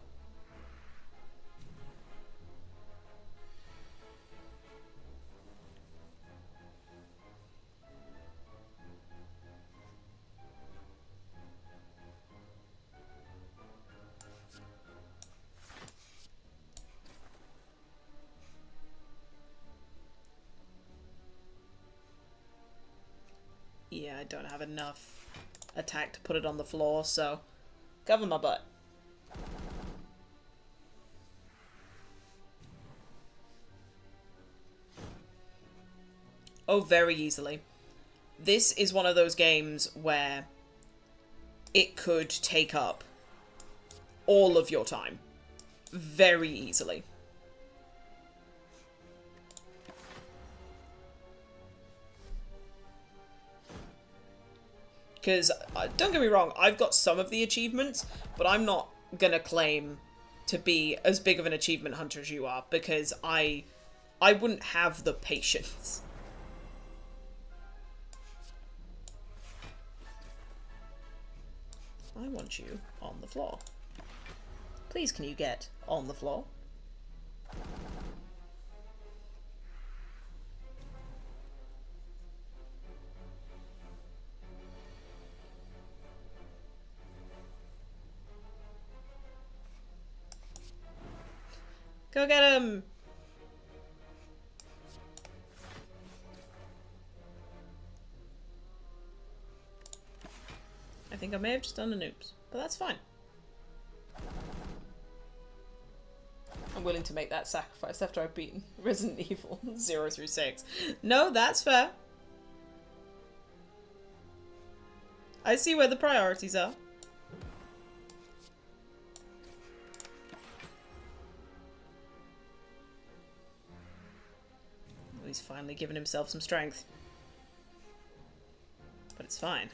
Yeah, I don't have enough attack to put it on the floor, so cover my butt. Oh, very easily. This is one of those games where it could take up all of your time. Very easily. Because, don't get me wrong, I've got some of the achievements, but I'm not gonna claim to be as big of an achievement hunter as you are, because I wouldn't have the patience. I want you on the floor. Please, can you get on the floor? Go get him! I think I may have just done an oops, but that's fine. I'm willing to make that sacrifice after I've beaten Resident Evil 0 through 6. No, that's fair. I see where the priorities are. He's finally given himself some strength. But it's fine.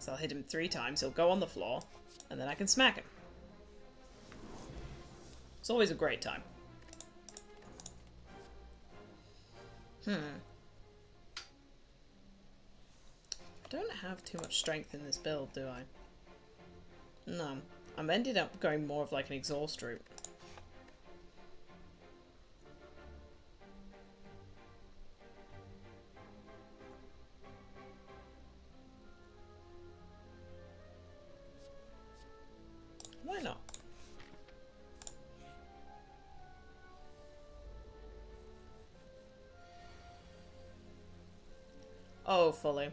So I'll hit him 3 times, he'll go on the floor, and then I can smack him. It's always a great time. I don't have too much strength in this build, do I? No. I'm ended up going more of like an exhaust route. Why not? Oh, fully.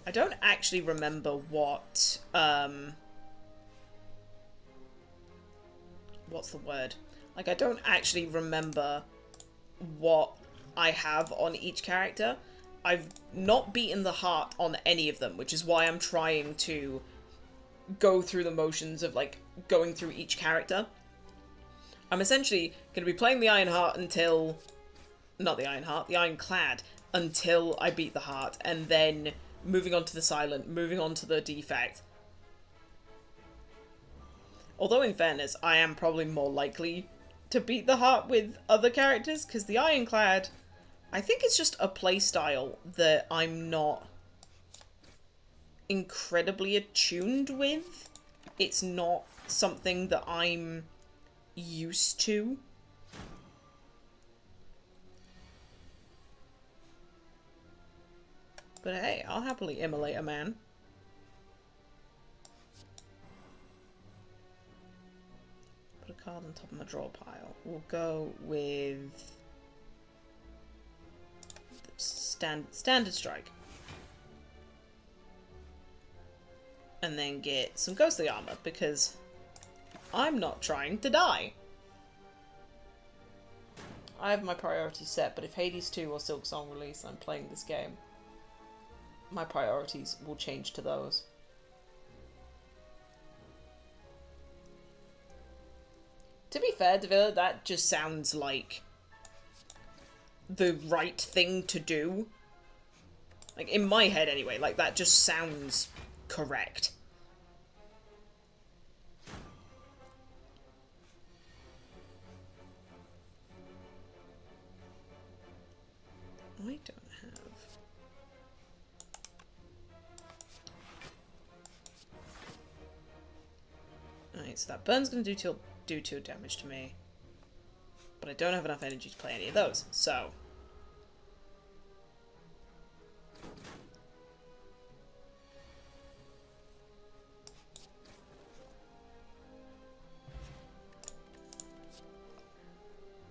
I don't actually remember what, what's the word? Like, I don't actually remember what I have on each character. I've not beaten the heart on any of them, which is why I'm trying to go through the motions of, like, going through each character. I'm essentially going to be playing the Ironheart until... Not the Ironheart, the Ironclad, until I beat the heart, and then moving on to the Silent, moving on to the Defect. Although, in fairness, I am probably more likely to beat the heart with other characters, because the Ironclad, I think it's just a playstyle that I'm not incredibly attuned with. It's not something that I'm used to. But hey, I'll happily immolate a man. Put a card on top of my draw pile. We'll go with... Standard Strike. And then get some Ghostly Armor, because I'm not trying to die. I have my priorities set, but if Hades 2 or Silk Song release, I'm playing this game. My priorities will change to those. To be fair, Davila, that just sounds like the right thing to do. Like, in my head anyway, like, that just sounds correct. I don't have... Alright, so that burn's gonna do 2 damage to me. But I don't have enough energy to play any of those, so...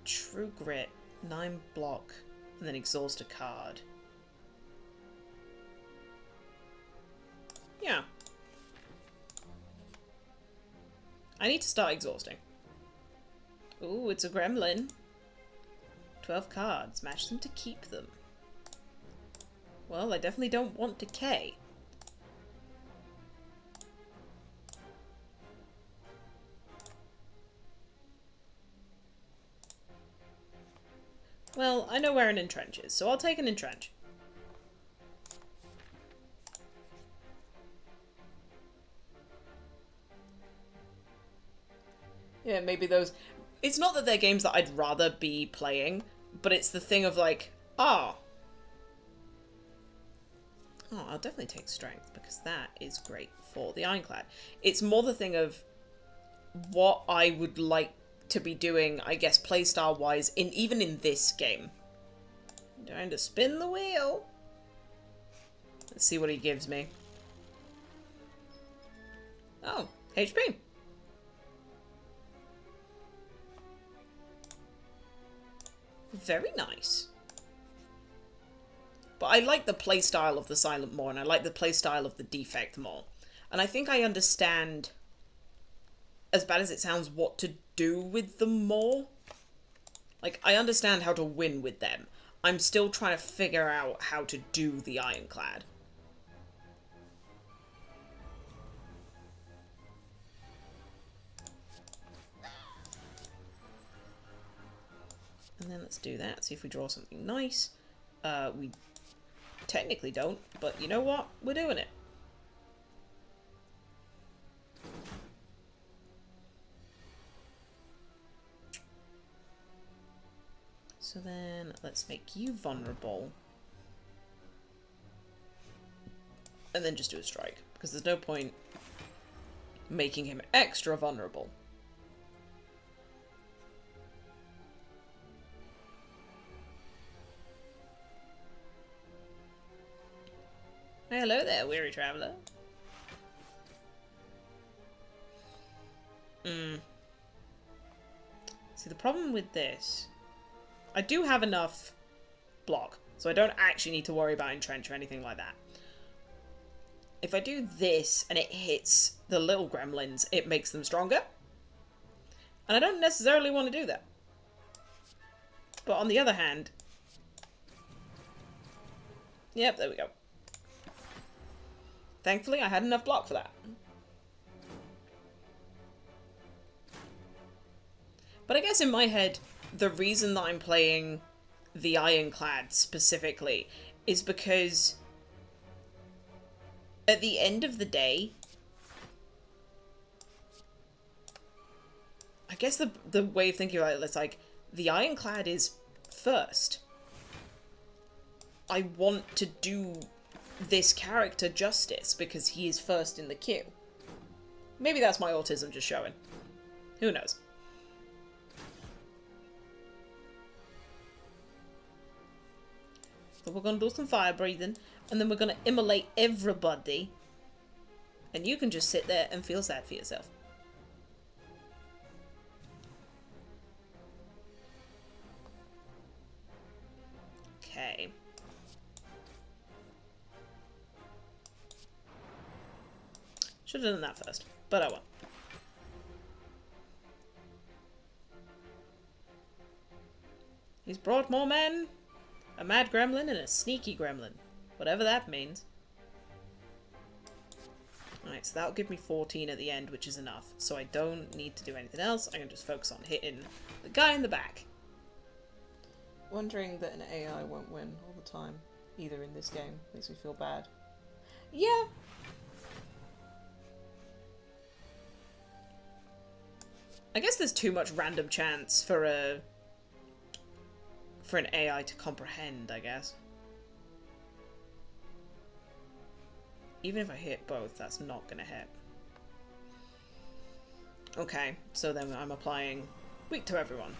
True Grit, 9 block, and then exhaust a card. Yeah. I need to start exhausting. Ooh, it's a gremlin. 12 cards. Match them to keep them. Well, I definitely don't want decay. Well, I know where an entrench is, so I'll take an entrench. Yeah, maybe those... It's not that they're games that I'd rather be playing, but it's the thing of like, oh, I'll definitely take Strength, because that is great for the Ironclad. It's more the thing of what I would like to be doing, I guess, playstyle-wise, even in this game. I'm trying to spin the wheel. Let's see what he gives me. Oh, HP. Very nice. But I like the playstyle of the Silent more, and I like the playstyle of the Defect more. And I think I understand, as bad as it sounds, what to do with them more. Like, I understand how to win with them. I'm still trying to figure out how to do the Ironclad. And then let's do that, see if we draw something nice. We technically don't, but you know what? We're doing it. So then, let's make you vulnerable. And then just do a strike, because there's no point making him extra vulnerable. Hello there, weary traveller. See, the problem with this... I do have enough block. So I don't actually need to worry about entrench or anything like that. If I do this and it hits the little gremlins, it makes them stronger. And I don't necessarily want to do that. But on the other hand... Yep, there we go. Thankfully, I had enough block for that. But I guess in my head, the reason that I'm playing the Ironclad specifically is because at the end of the day, I guess the way of thinking about it is like, the Ironclad is first. I want to do this character justice because he is first in the queue. Maybe that's my autism just showing. Who knows? So we're going to do some fire breathing, and then we're going to immolate everybody. And you can just sit there and feel sad for yourself. Okay. Should have done that first, but I won't. He's brought more men. A mad gremlin and a sneaky gremlin. Whatever that means. Alright, so that'll give me 14 at the end, which is enough. So I don't need to do anything else. I can just focus on hitting the guy in the back. Wondering that an AI won't win all the time. Either in this game. Makes me feel bad. Yeah. I guess there's too much random chance for an AI to comprehend, I guess. Even if I hit both, that's not gonna hit. Okay, so then I'm applying weak to everyone.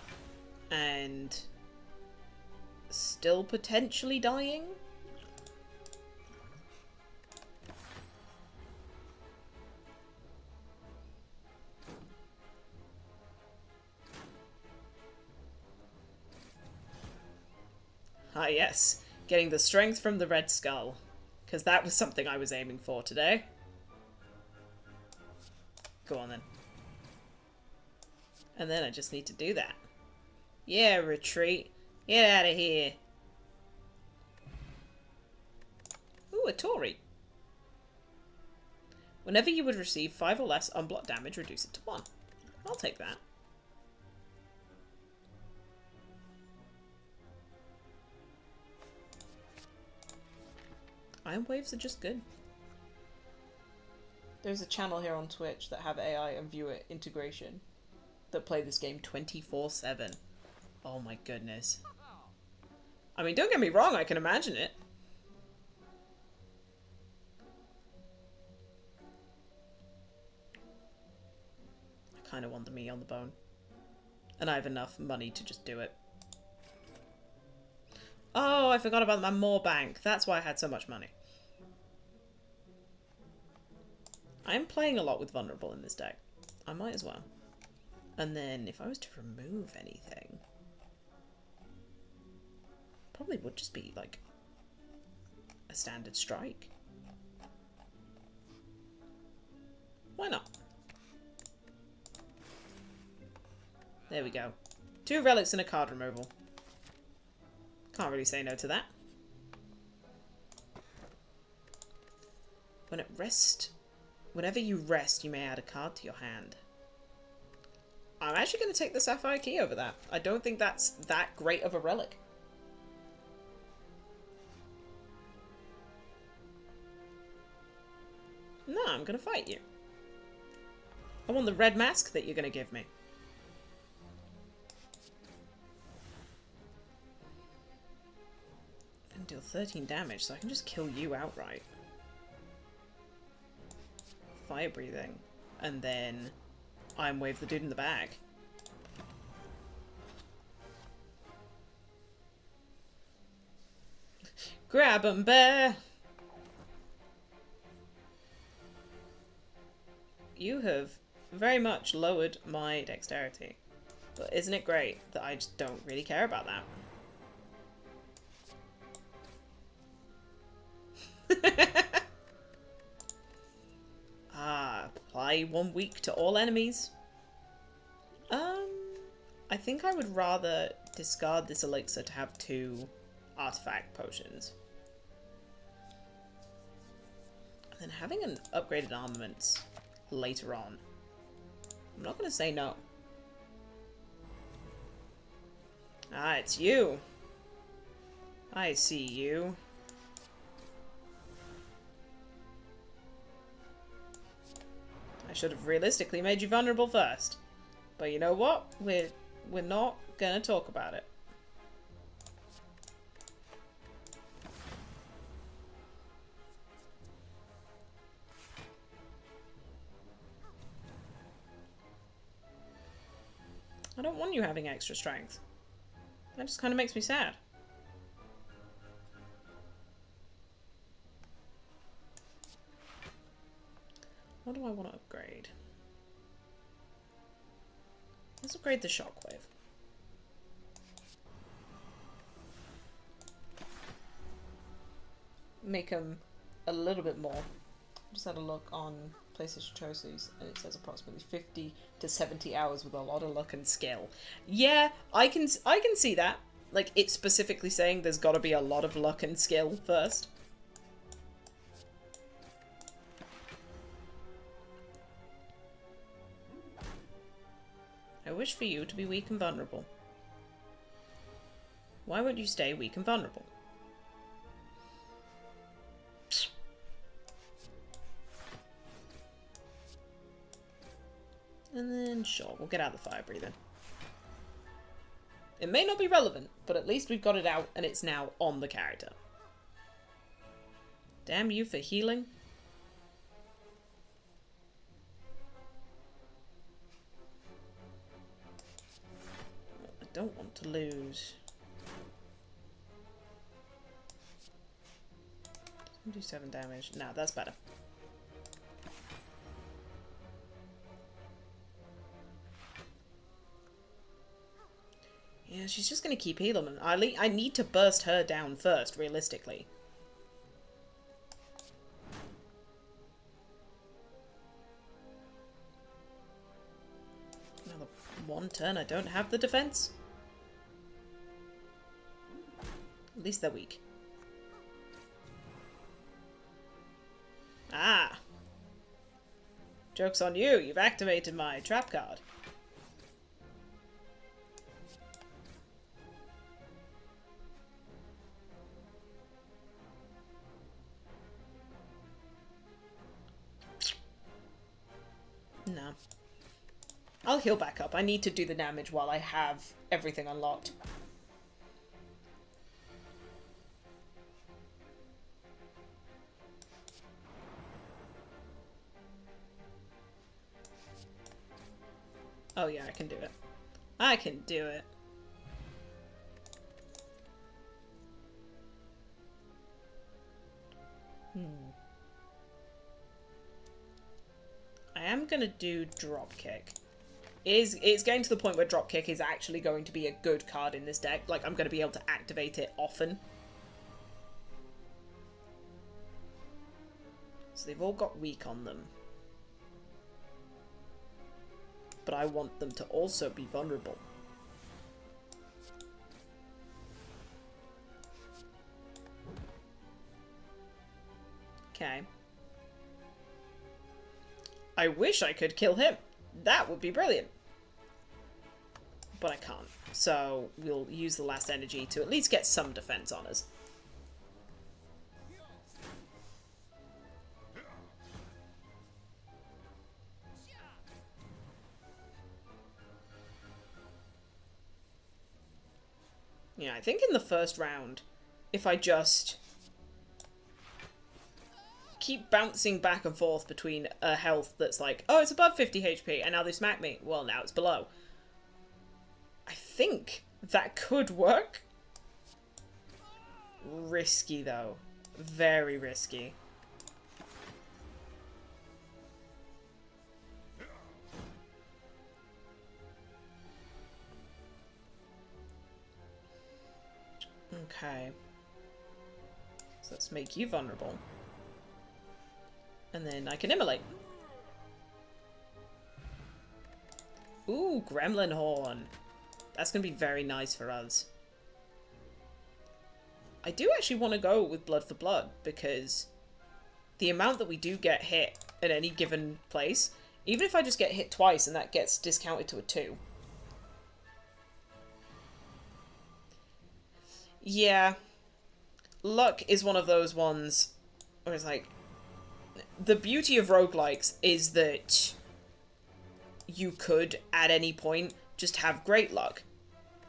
And still potentially dying? Ah yes, getting the strength from the Red Skull. Because that was something I was aiming for today. Go on then. And then I just need to do that. Yeah, retreat. Get out of here. Ooh, a Tory. Whenever you would receive 5 or less unblocked damage, reduce it to 1. I'll take that. Iron waves are just good. There's a channel here on Twitch that have AI and viewer integration that play this game 24/7. Oh my goodness. I mean, don't get me wrong, I can imagine it. I kind of want the meat on the bone. And I have enough money to just do it. Oh, I forgot about my more bank. That's why I had so much money. I'm playing a lot with vulnerable in this deck. I might as well. And then if I was to remove anything, probably would just be like a standard strike. Why not? There we go. 2 relics and a card removal. Can't really say no to that. Whenever you rest, you may add a card to your hand. I'm actually going to take the Sapphire Key over that. I don't think that's that great of a relic. No, I'm going to fight you. I want the red mask that you're going to give me. And deal 13 damage, so I can just kill you outright. Fire breathing. And then Iron Wave the dude in the bag. Grab 'em, bear! You have very much lowered my dexterity. But isn't it great that I just don't really care about that? Apply 1 week to all enemies. I think I would rather discard this elixir to have 2 artifact potions. And then having an upgraded armaments later on. I'm not going to say no. Ah, it's you. I see you. I should have realistically made you vulnerable first. But you know what? We're not gonna talk about it. I don't want you having extra strength. That just kind of makes me sad. What do I want to upgrade? Let's upgrade the shockwave. Make them a little bit more. Just had a look on PlayStation Choices and it says approximately 50 to 70 hours with a lot of luck and skill. Yeah, I can see that. Like, it's specifically saying there's got to be a lot of luck and skill first. I wish for you to be weak and vulnerable. Why won't you stay weak and vulnerable? And then, sure, we'll get out the fire breather. It may not be relevant, but at least we've got it out and it's now on the character. Damn you for healing. I don't want to lose. Do 7 damage. No, that's better. Yeah, she's just going to keep healing. I need to burst her down first, realistically. Another 1 turn, I don't have the defense. At least they're weak. Ah! Joke's on you, you've activated my trap card. No. I'll heal back up. I need to do the damage while I have everything unlocked. Oh yeah, I can do it. I can do it. I am gonna do dropkick. It's getting to the point where dropkick is actually going to be a good card in this deck. Like, I'm going to be able to activate it often. So they've all got weak on them. But I want them to also be vulnerable. Okay. I wish I could kill him. That would be brilliant. But I can't. So we'll use the last energy to at least get some defense on us. Yeah, I think in the first round, if I just keep bouncing back and forth between a health that's like, oh, it's above 50 HP, and now they smack me. Well, now it's below. I think that could work. Risky, though. Very risky. Okay. So let's make you vulnerable. And then I can immolate. Ooh, Gremlin Horn. That's going to be very nice for us. I do actually want to go with Blood for Blood, because the amount that we do get hit at any given place, even if I just get hit twice and that gets discounted to a 2. Yeah. Luck is one of those ones where it's like, the beauty of roguelikes is that you could, at any point, just have great luck,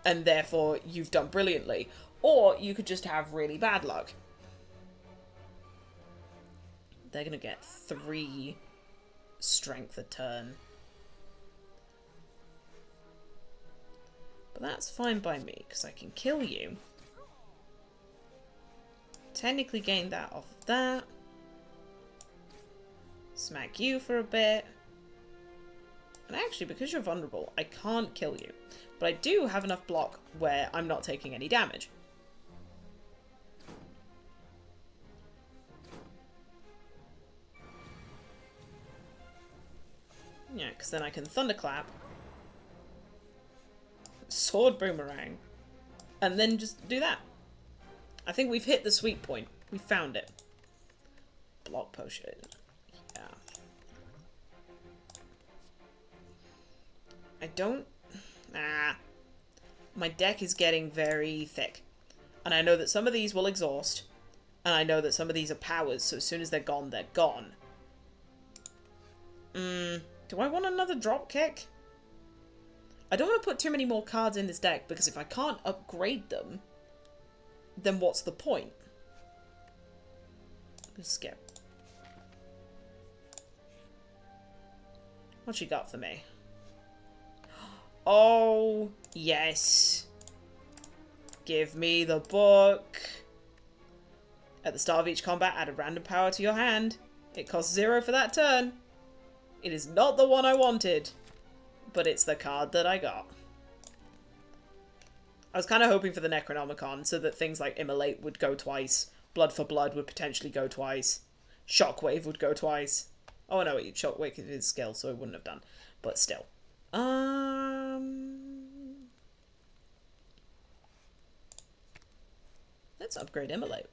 and therefore you've done brilliantly. Or you could just have really bad luck. They're gonna get 3 strength a turn. But that's fine by me, because I can kill you. Technically gain that off of that. Smack you for a bit. And actually, because you're vulnerable, I can't kill you. But I do have enough block where I'm not taking any damage. Yeah, because then I can Thunderclap, Sword Boomerang, and then just do that. I think we've hit the sweet point. We found it. Block Potion. Yeah. I don't... My deck is getting very thick. And I know that some of these will exhaust. And I know that some of these are powers, so as soon as they're gone, they're gone. Do I want another drop kick? I don't want to put too many more cards in this deck, because if I can't upgrade them, then what's the point? Let's skip. What you got for me? Oh, yes. Give me the book. At the start of each combat, add a random power to your hand. It costs 0 for that turn. It is not the one I wanted, but it's the card that I got. I was kind of hoping for the Necronomicon so that things like Immolate would go twice, Blood for Blood would potentially go twice, Shockwave would go twice. Oh no, Shockwave is his skill, so it wouldn't have done, but still. Let's upgrade Immolate.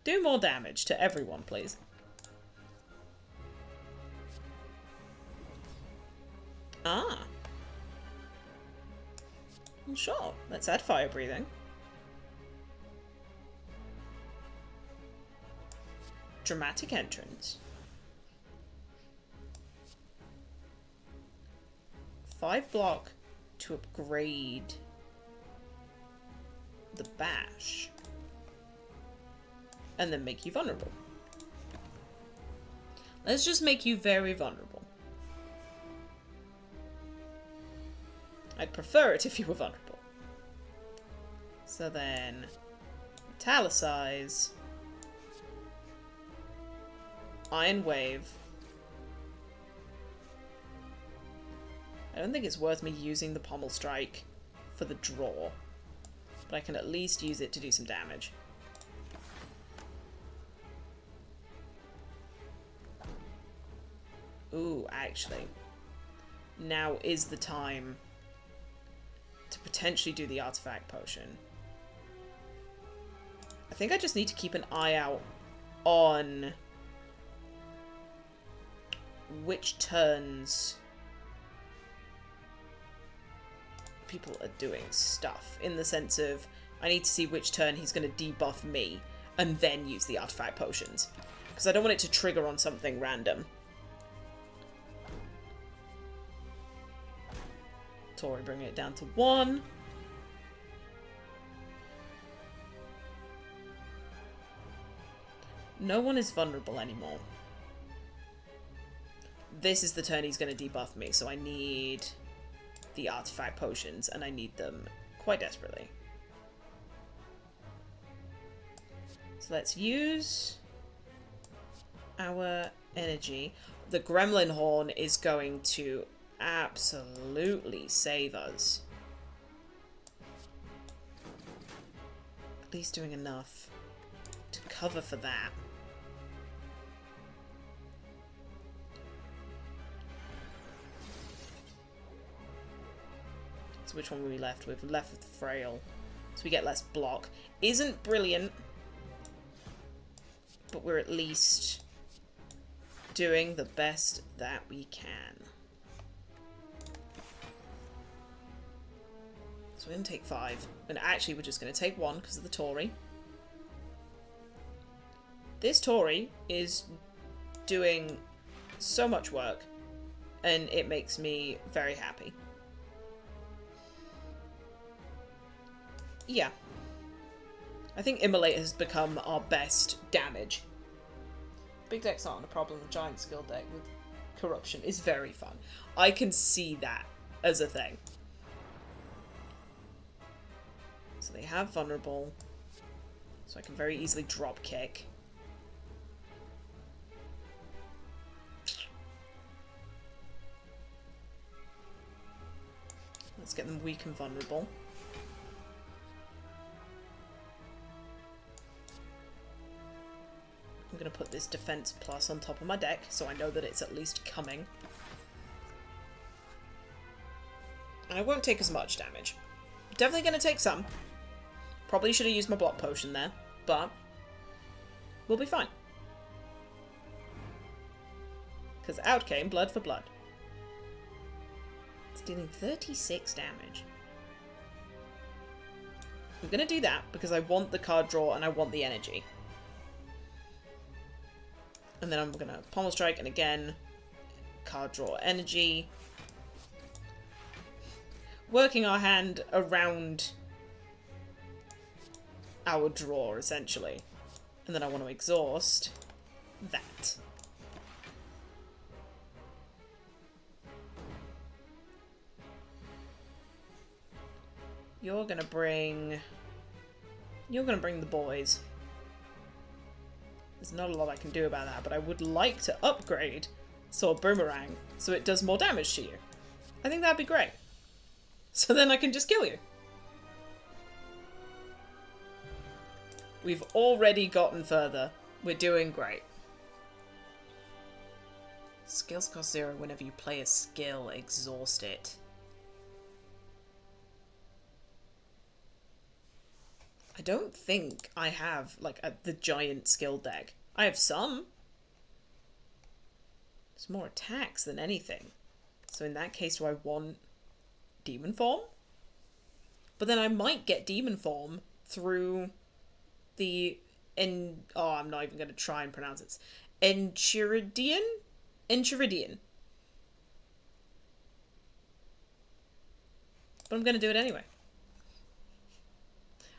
Do more damage to everyone, please. Ah. Well, sure. Let's add fire breathing. Dramatic entrance. 5 block to upgrade the bash. And then make you vulnerable. Let's just make you very vulnerable. I'd prefer it if you were vulnerable. So then, Italicize, Iron Wave. I don't think it's worth me using the Pommel Strike for the draw, but I can at least use it to do some damage. Ooh, actually, now is the time to potentially do the Artifact Potion. I think I just need to keep an eye out on which turns people are doing stuff, in the sense of I need to see which turn he's going to debuff me and then use the Artifact Potions, because I don't want it to trigger on something random. Tori bringing it down to 1. No one is vulnerable anymore. This is the turn he's going to debuff me, so I need the Artifact Potions, and I need them quite desperately. So let's use our energy. The Gremlin Horn is going to absolutely save us. At least doing enough to cover for that. So which one were we left with? Left with Frail. So we get less block. Isn't brilliant, but we're at least doing the best that we can. So we're going to take 5. And actually we're just going to take 1 because of the Tory. This Tory is doing so much work, and it makes me very happy. Yeah. I think Immolate has become our best damage. Big decks aren't a problem. Giant skill deck with corruption is very fun. I can see that as a thing. So they have vulnerable, so I can very easily drop kick. Let's get them weak and vulnerable. I'm going to put this defense plus on top of my deck so I know that it's at least coming. And I won't take as much damage. Definitely going to take some. Probably should have used my block potion there, but we'll be fine. Because out came blood for blood. It's dealing 36 damage. I'm going to do that because I want the card draw and I want the energy. And then I'm going to Pommel Strike and again, card draw energy. Working our hand around our draw, essentially. And then I want to exhaust that. You're gonna bring the boys. There's not a lot I can do about that, but I would like to upgrade Sword Boomerang so it does more damage to you. I think that'd be great. So then I can just kill you. We've already gotten further. We're doing great. Skills cost 0 whenever you play a skill. Exhaust it. I don't think I have, like, the giant skill deck. I have some. It's more attacks than anything. So in that case, do I want Demon Form? But then I might get Demon Form through the... oh, I'm not even going to try and pronounce it. Enchiridion? Enchiridion. But I'm going to do it anyway.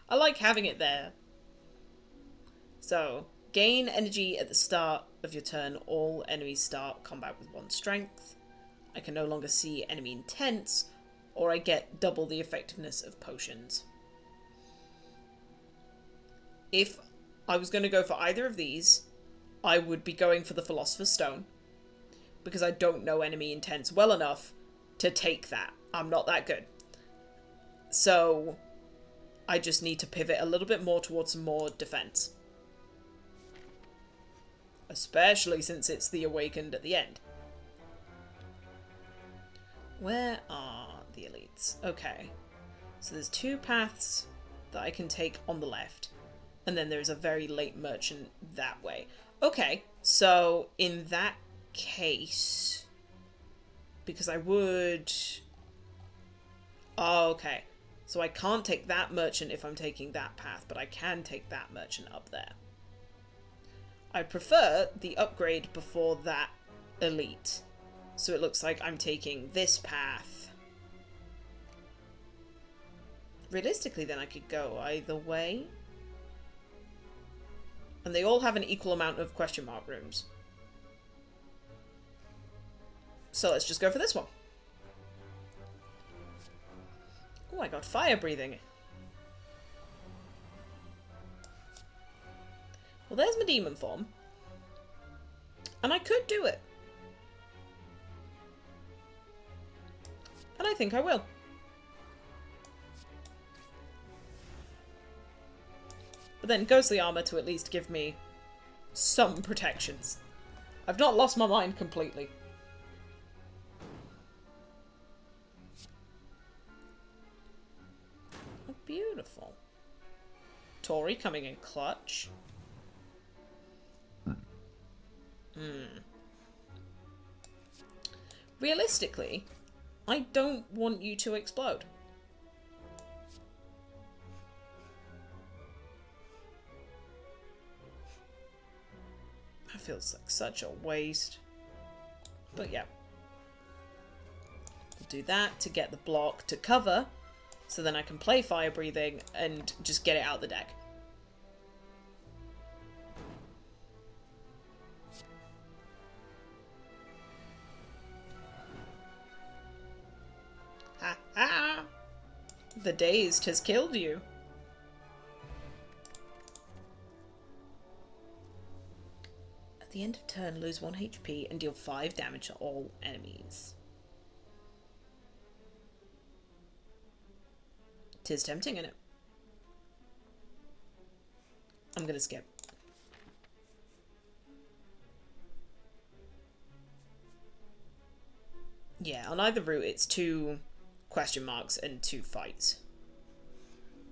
I like having it there. So, gain energy at the start of your turn. All enemies start combat with 1 strength. I can no longer see enemy intents, or I get double the effectiveness of potions. If I was going to go for either of these, I would be going for the Philosopher's Stone, because I don't know enemy intents well enough to take that. I'm not that good. So I just need to pivot a little bit more towards some more defense. Especially since it's the Awakened at the end. Where are the elites? Okay. So there's 2 paths that I can take on the left. And then there's a very late merchant that way. Okay, so in that case... Because I would... Oh, okay. So I can't take that merchant if I'm taking that path, but I can take that merchant up there. I prefer the upgrade before that elite. So it looks like I'm taking this path. Realistically, then I could go either way. And they all have an equal amount of question mark rooms. So let's just go for this one. Oh, I got fire breathing. Well, there's my demon form. And I could do it. And I think I will. But then ghostly armor to at least give me some protections. I've not lost my mind completely. Beautiful. Tori coming in clutch. Realistically, I don't want you to explode. That feels like such a waste. But yeah. We'll do that to get the block to cover, so then I can play fire breathing and just get it out the deck. Ha ha! The dazed has killed you. At the end of turn, lose 1 HP and deal 5 damage to all enemies. 'Tis tempting, innit? I'm gonna skip. Yeah, on either route it's 2 question marks and 2 fights.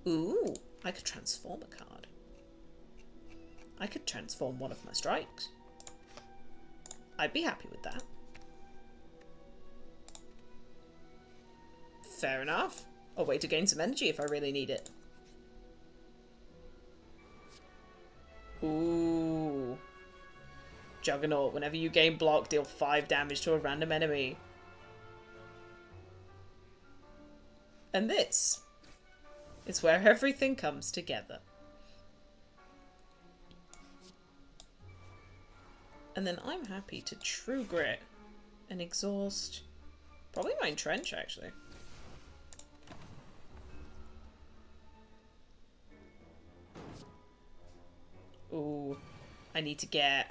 Ooh, I could transform a card. I could transform one of my strikes. I'd be happy with that. Fair enough. A way to gain some energy if I really need it. Ooh. Juggernaut. Whenever you gain block, deal 5 damage to a random enemy. And this is where everything comes together. And then I'm happy to True Grit and exhaust. Probably my Entrench, actually. Ooh, I need to get...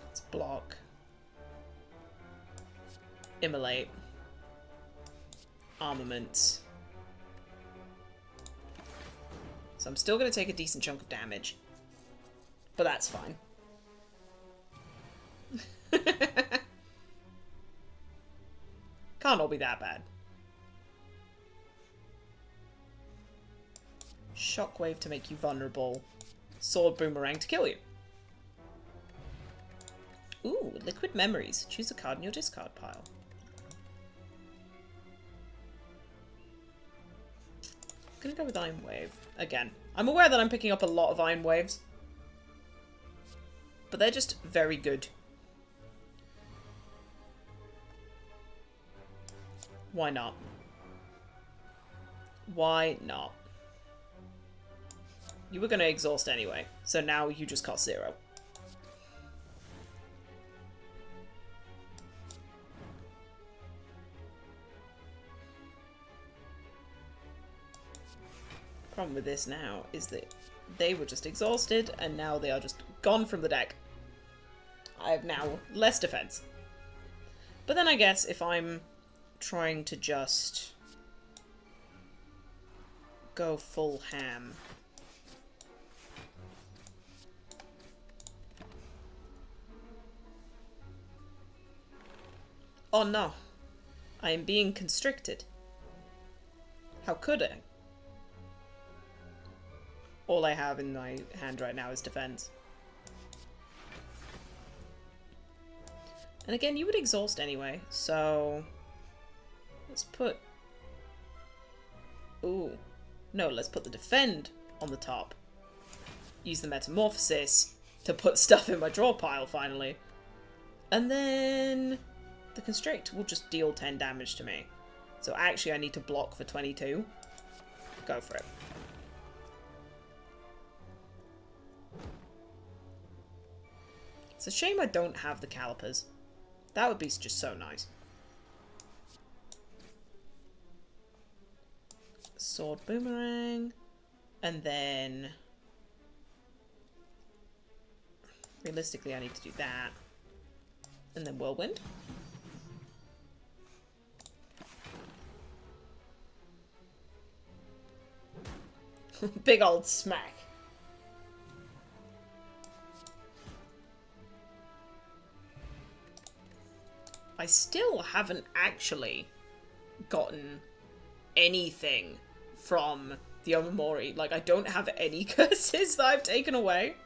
Let's block. Immolate. Armaments. So I'm still going to take a decent chunk of damage. But that's fine. Can't all be that bad. Shockwave to make you vulnerable. Sword Boomerang to kill you. Ooh, Liquid Memories. Choose a card in your discard pile. I'm gonna go with Iron Wave. Again, I'm aware that I'm picking up a lot of Iron Waves. But they're just very good. Why not? Why not? You were going to exhaust anyway, so now you just cost 0. Problem with this now is that they were just exhausted and now they are just gone from the deck. I have now less defense. But then I guess if I'm trying to just go full ham. Oh no, I am being constricted. How could I? All I have in my hand right now is defense. And again, you would exhaust anyway, so let's put... Ooh. No, let's put the defend on the top. Use the metamorphosis to put stuff in my draw pile, finally. And then the constrict will just deal 10 damage to me. So actually I need to block for 22. Go for it. It's a shame I don't have the calipers. That would be just so nice. Sword Boomerang. And then... realistically, I need to do that. And then Whirlwind. Big old smack. I still haven't actually gotten anything from the Omamori. Like, I don't have any curses that I've taken away.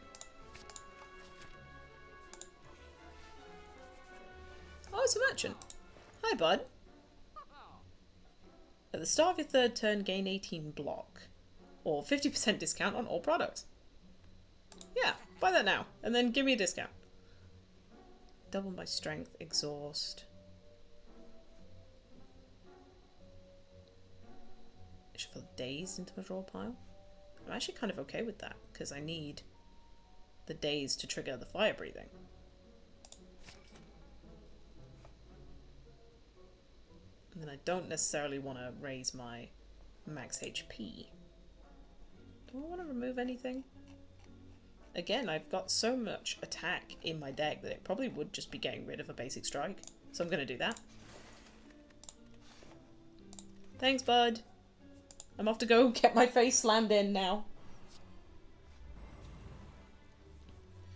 Oh, it's a merchant. Hi, bud. At the start of your third turn, gain 18 block. Or 50% discount on all products. Yeah, buy that now. And then give me a discount. Double my strength, exhaust. Shuffle days into my draw pile. I'm actually kind of okay with that, because I need the days to trigger the fire breathing. And then I don't necessarily want to raise my max HP. Do I want to remove anything? Again, I've got so much attack in my deck that it probably would just be getting rid of a basic strike. So I'm going to do that. Thanks, bud. I'm off to go get my face slammed in now.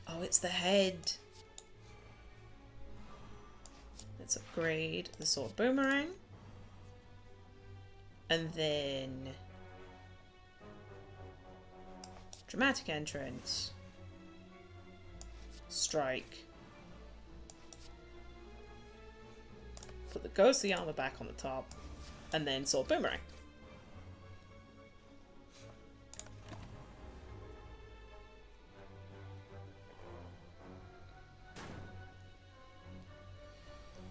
Oh, it's the head. Let's upgrade the sword boomerang. And then dramatic entrance. Strike. Put the ghostly armor back on the top. And then sword boomerang.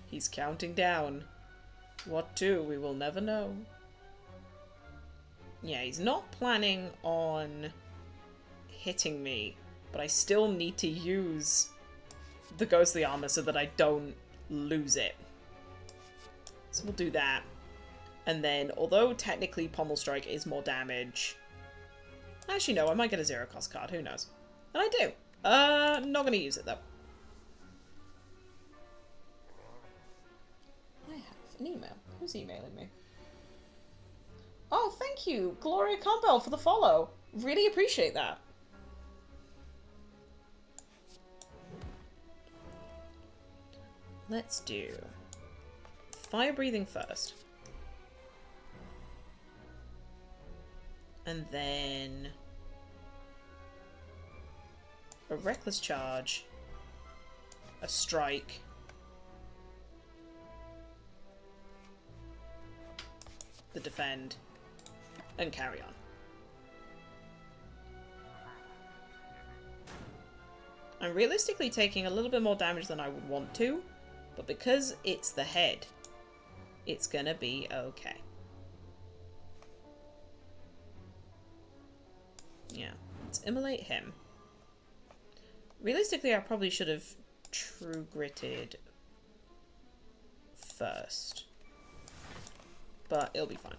He's counting down. What to? We will never know. Yeah, he's not planning on hitting me, but I still need to use the ghostly armor so that I don't lose it. So we'll do that. And then, although technically Pommel Strike is more damage... Actually, no, I might get a zero cost card. Who knows? And I do. Not going to use it, though. I have an email. Who's emailing me? Oh, thank you, Gloria Campbell, for the follow. Really appreciate that. Let's do fire breathing first. And then a reckless charge, a strike, the defend, and carry on. I'm realistically taking a little bit more damage than I would want to, but because it's the head, it's gonna be okay. Yeah, let's immolate him. Realistically, I probably should have true gritted first, but it'll be fine.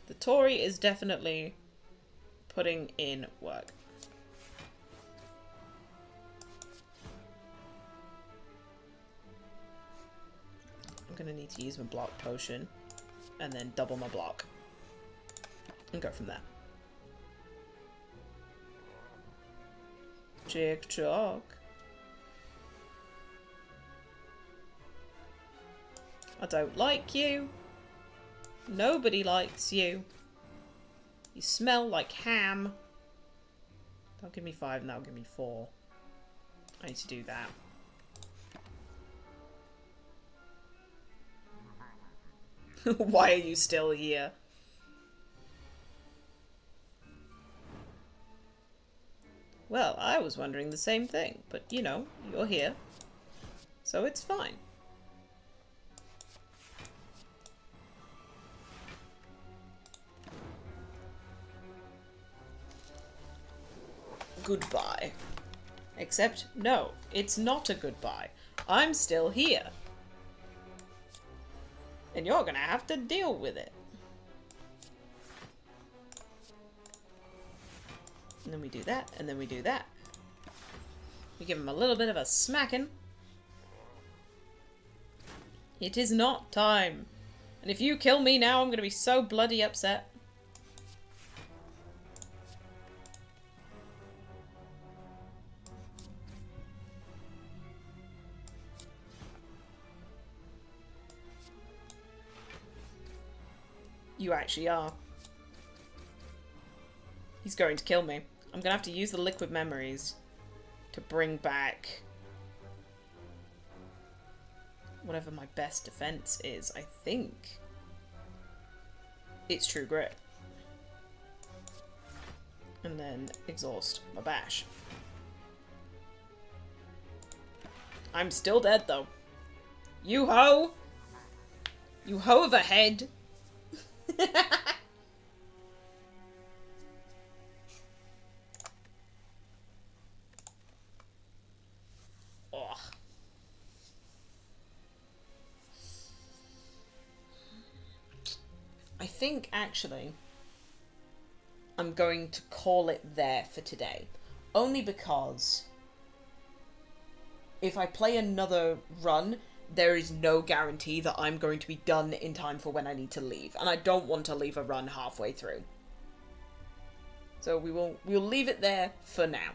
The Tory is definitely putting in work. I'm gonna need to use my block potion and then double my block and go from there. Chick chock. I don't like you. Nobody likes you. You smell like ham. Don't give me 5 now, give me 4. I need to do that. Why are you still here? Well, I was wondering the same thing, but you know, you're here. So it's fine. Goodbye. Except, no, it's not a goodbye. I'm still here. And you're gonna have to deal with it. And then we do that, and then we do that. We give him a little bit of a smacking. It is not time. And if you kill me now, I'm gonna be so bloody upset. You actually are. He's going to kill me. I'm gonna have to use the liquid memories to bring back whatever my best defense is. I think it's True Grit. And then exhaust my bash. I'm still dead though. You ho! You ho of a head! Ugh. I think actually I'm going to call it there for today. Only because if I play another run, there is no guarantee that I'm going to be done in time for when I need to leave. And I don't want to leave a run halfway through. So we'll leave it there for now.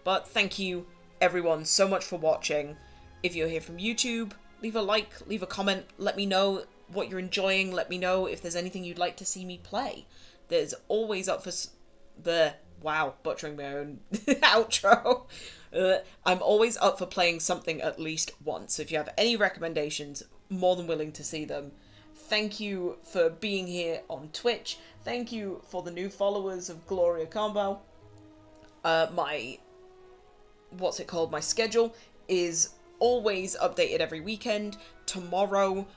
But thank you everyone so much for watching. If you're here from YouTube, leave a like, leave a comment, let me know what you're enjoying, let me know if there's anything you'd like to see me play. There's always up for wow, butchering my own outro. I'm always up for playing something at least once. So if you have any recommendations, more than willing to see them. Thank you for being here on Twitch. Thank you for the new followers of Gloria Combo. My schedule is always updated every weekend. Tomorrow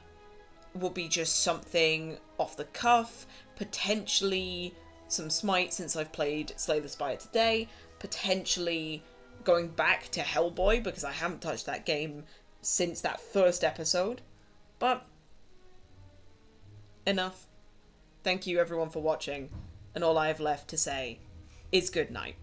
will be just something off the cuff, potentially some Smite since I've played Slay the Spire today, potentially going back to Hellboy because I haven't touched that game since that first episode. But enough. Thank you everyone for watching, and all I have left to say is good night.